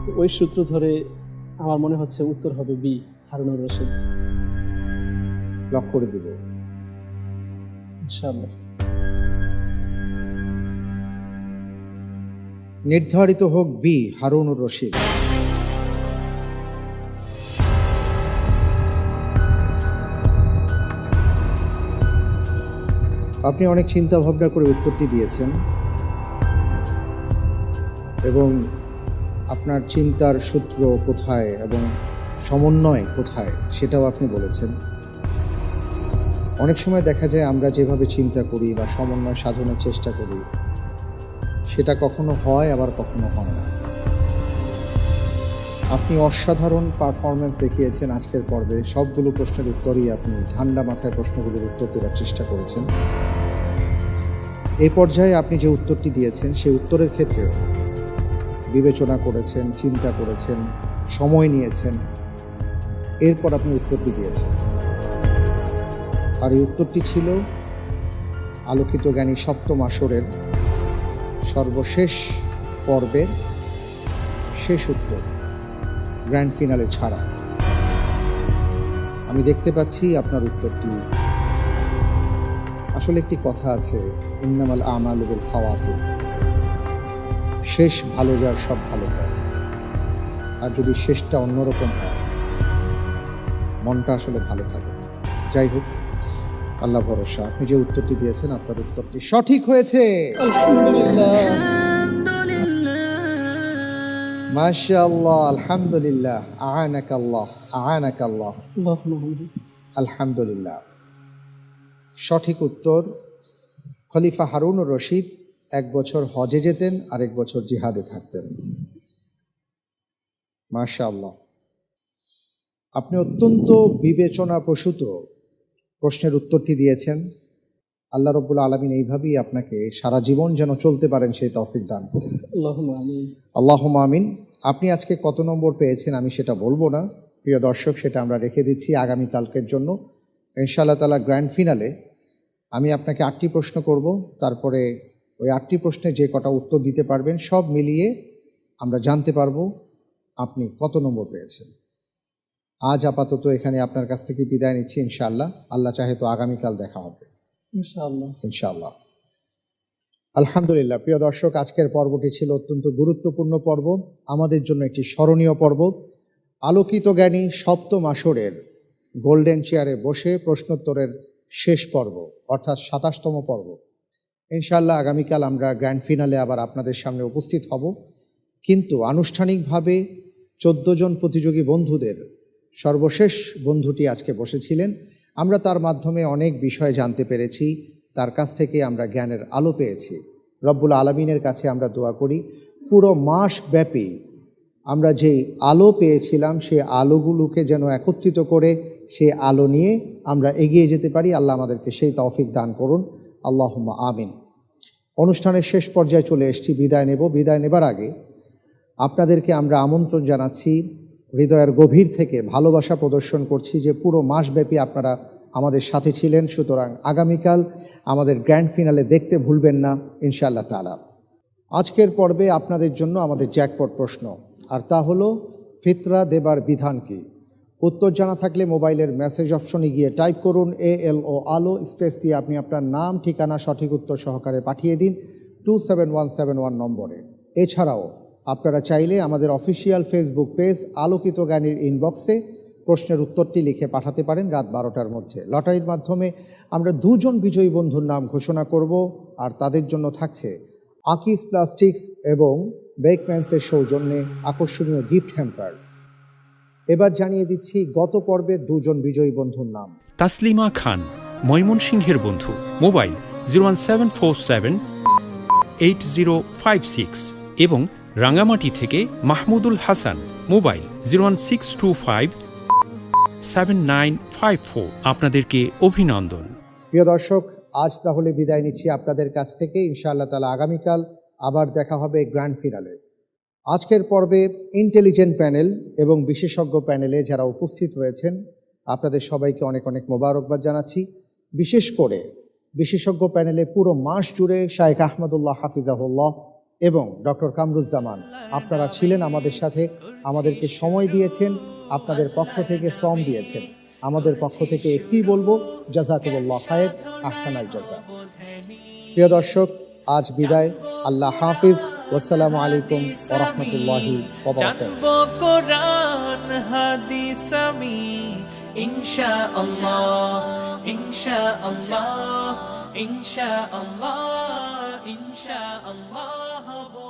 [SPEAKER 2] তো ওই সূত্র ধরে আমার মনে হচ্ছে উত্তর হবে বি, হারুনুর রশিদ।
[SPEAKER 3] লক করে দিব।
[SPEAKER 2] ইনশাআল্লাহ।
[SPEAKER 3] নির্ধারিত হোক বি, হারুনুর রশিদ। আপনি অনেক চিন্তা ভাবনা করে উত্তরটি দিয়েছেন এবং আপনার চিন্তার সূত্র কোথায় এবং সমন্বয় কোথায় সেটাও আপনি বলেছেন। অনেক সময় দেখা যায় আমরা যেভাবে চিন্তা করি বা সমন্বয় সাধনের চেষ্টা করি সেটা কখনো হয় আবার কখনো হয় না। আপনি অসাধারণ পারফরমেন্স দেখিয়েছেন আজকের পর্বে। সবগুলো প্রশ্নের উত্তরই আপনি ঠান্ডা মাথায় প্রশ্নগুলোর উত্তর দেওয়ার চেষ্টা করেছেন। এই পর্যায়ে আপনি যে উত্তরটি দিয়েছেন সেই উত্তরের ক্ষেত্রে বিবেচনা করেছেন, চিন্তা করেছেন, সময় নিয়েছেন, এরপর আপনি উত্তরটি দিয়েছেন। আর এই উত্তরটি ছিল আলোকিত জ্ঞানী সপ্তম আসরের সর্বশেষ পর্বের শেষ উত্তর, গ্র্যান্ড ফিনালে ছাড়া। আমি দেখতে পাচ্ছি আপনার উত্তরটি আসলে একটি কথা আছে, ইন্নামাল আমালু বিল খাওয়াতিম, শেষ ভালো যার সব ভালো তার। আর যদি শেষটা অন্যরকম হয় মনটা আসলে ভালো থাকে না। যাই হোক, আল্লাহ ভরসা। আপনি যে উত্তরটি দিয়েছেন আপনার উত্তরটি সঠিক হয়েছে।
[SPEAKER 2] আলহামদুলিল্লাহ,
[SPEAKER 3] মাশাআল্লাহ, আলহামদুলিল্লাহ, আ'আনাকাল্লাহ, আ'আনাকাল্লাহ,
[SPEAKER 2] আল্লাহুম্মা
[SPEAKER 3] আলহামদুলিল্লাহ। সঠিক উত্তর, খলিফা হারুনুর রশিদ 1 বছর হজে যেতেন আর 1 বছর জিহাদে থাকতেন। মাশাআল্লাহ। আপনি অত্যন্ত বিবেচনাপ্রসূত প্রশ্নের উত্তরটি দিয়েছেন। আল্লাহ রাব্বুল আলামিন এইভাবেই আপনাকে সারা জীবন যেন চলতে পারেন সেই তৌফিক দান করুন।
[SPEAKER 2] আল্লাহুম্মা আমিন।
[SPEAKER 3] আল্লাহুম্মা আমিন। আপনি আজকে কত নম্বর পেয়েছেন আমি সেটা বলবো না, প্রিয় দর্শক, সেটা আমরা রেখে দিচ্ছি আগামীকালকের জন্য। ইনশাআল্লাহ তাআলা গ্র্যান্ড ফিনালে আমি আপনাকে 8টি প্রশ্ন করব, তারপরে ওই 8টি প্রশ্নে যে কটা উত্তর দিতে পারবেন সব মিলিয়ে আমরা জানতে পারবো আপনি কত নম্বর পেয়েছেন। আজ আপাতত এখানে আপনার কাছ থেকে বিদায় নিচ্ছি ইনশাআল্লাহ। আল্লাহ চাহে তো আগামীকাল দেখা হবে
[SPEAKER 2] ইনশাআল্লাহ।
[SPEAKER 3] ইনশাআল্লাহ। আলহামদুলিল্লাহ। প্রিয় দর্শক, আজকের পর্বটি ছিল অত্যন্ত গুরুত্বপূর্ণ পর্ব, আমাদের জন্য একটি স্মরণীয় পর্ব। আলোকিত জ্ঞানী সপ্তম আসরের গোল্ডেন চেয়ারে বসে প্রশ্নোত্তরের শেষ পর্ব, অর্থাৎ 27তম পর্ব। ইনশাআল্লাহ আগামীকাল আমরা গ্র্যান্ড ফিনালে আবার আপনাদের সামনে উপস্থিত হব, কিন্তু আনুষ্ঠানিকভাবে 14 জন প্রতিযোগী বন্ধুদের সর্বশেষ বন্ধুটি আজকে বসেছিলেন। আমরা তার মাধ্যমে অনেক বিষয় জানতে পেরেছি, তার কাছ থেকে আমরা জ্ঞানের আলো পেয়েছি। রব্বুল আলামিনের কাছে আমরা দোয়া করি পুরো মাস ব্যাপী আমরা যেই আলো পেয়েছিলাম সেই আলোগুলোকে যেন একত্রিত করে সেই আলো নিয়ে আমরা এগিয়ে যেতে পারি। আল্লাহ আমাদেরকে সেই তৌফিক দান করুন, আল্লাহুম্মা আমিন। অনুষ্ঠানের শেষ পর্যায়ে চলে এসেছি, বিদায় নেব। বিদায় নেবার আগে আপনাদেরকে আমরা আমন্ত্রণ জানাচ্ছি, হৃদয়ের গভীর থেকে ভালোবাসা প্রদর্শন করছি যে পুরো মাসব্যাপী আপনারা আমাদের সাথে ছিলেন। সুতরাং আগামীকাল আমাদের গ্র্যান্ড ফিনালে দেখতে ভুলবেন না ইনশাআল্লাহ তাআলা। আজকের পর্বে আপনাদের জন্য আমাদের জ্যাকপট প্রশ্ন, আর তা হলো ফিতরা দেবার বিধান কি। উত্তর জানা থাকলে মোবাইলের মেসেজ অপশনে গিয়ে টাইপ করুন ALO আলো স্পেস দিয়ে আপনি আপনার নাম, ঠিকানা, সঠিক উত্তর সহকারে পাঠিয়ে দিন 27171 নম্বরে। এছাড়াও আপনারা চাইলে আমাদের অফিসিয়াল ফেসবুক পেজ আলোকিত জ্ঞানীর ইনবক্সে প্রশ্নের উত্তরটি লিখে পাঠাতে পারেন রাত 12টার মধ্যে। লটারির মাধ্যমে আমরা 2 জন বিজয়ী বন্ধুর নাম ঘোষণা করব, আর তাদের জন্য থাকছে আকিজ প্লাস্টিক্স এবং বেকম্যান্সের সৌজন্যে আকর্ষণীয় গিফট হ্যাম্পার। এবার জানিয়ে দিচ্ছি গত পর্বের 2 জন বিজয়ী বন্ধুর নাম।
[SPEAKER 4] তাসলিমা খান, ময়মনসিংহের বন্ধু, মোবাইল 01747 8056, এবং রাঙ্গামাটি থেকে মাহমুদুল হাসান, মোবাইল 01625 7954। আপনাদেরকে অভিনন্দন।
[SPEAKER 3] প্রিয় দর্শক, আজ তাহলে বিদায় নিচ্ছি আপনাদের কাছ থেকে। ইনশাআল্লাহ তাআলা আগামীকাল আবার দেখা হবে গ্র্যান্ড ফিনালে। আজকের পর্বে ইন্টেলিজেন্ট প্যানেল এবং বিশেষজ্ঞ প্যানেলে যারা উপস্থিত রয়েছেন আপনাদের সবাইকে অনেক অনেক মোবারকবাদ জানাচ্ছি। বিশেষ করে বিশেষজ্ঞ প্যানেলে পুরো মাস জুড়ে শায়েখ আহমদুল্লাহ হাফিজাহুল্লাহ এবং ডক্টর কামরুজ্জামান আপনারা ছিলেন আমাদের সাথে, আমাদেরকে সময় দিয়েছেন, আপনাদের পক্ষ থেকে শ্রম দিয়েছেন। আমাদের পক্ষ থেকে একটিই বলবো, জাযাকুমুল্লাহ খায়র, আহসানাল জাযা। প্রিয় দর্শক, আজ বিদায়। আল্লাহ হাফিজ। ওয়াসসালামু আলাইকুম ওয়া রাহমাতুল্লাহি ওয়া বারাকাতুহু।
[SPEAKER 9] জানবো কোরআন হাদিস আমি ইনশাআল্লাহ, ইনশাআল্লাহ, ইনশাআল্লাহ, ইনশাআল্লাহ।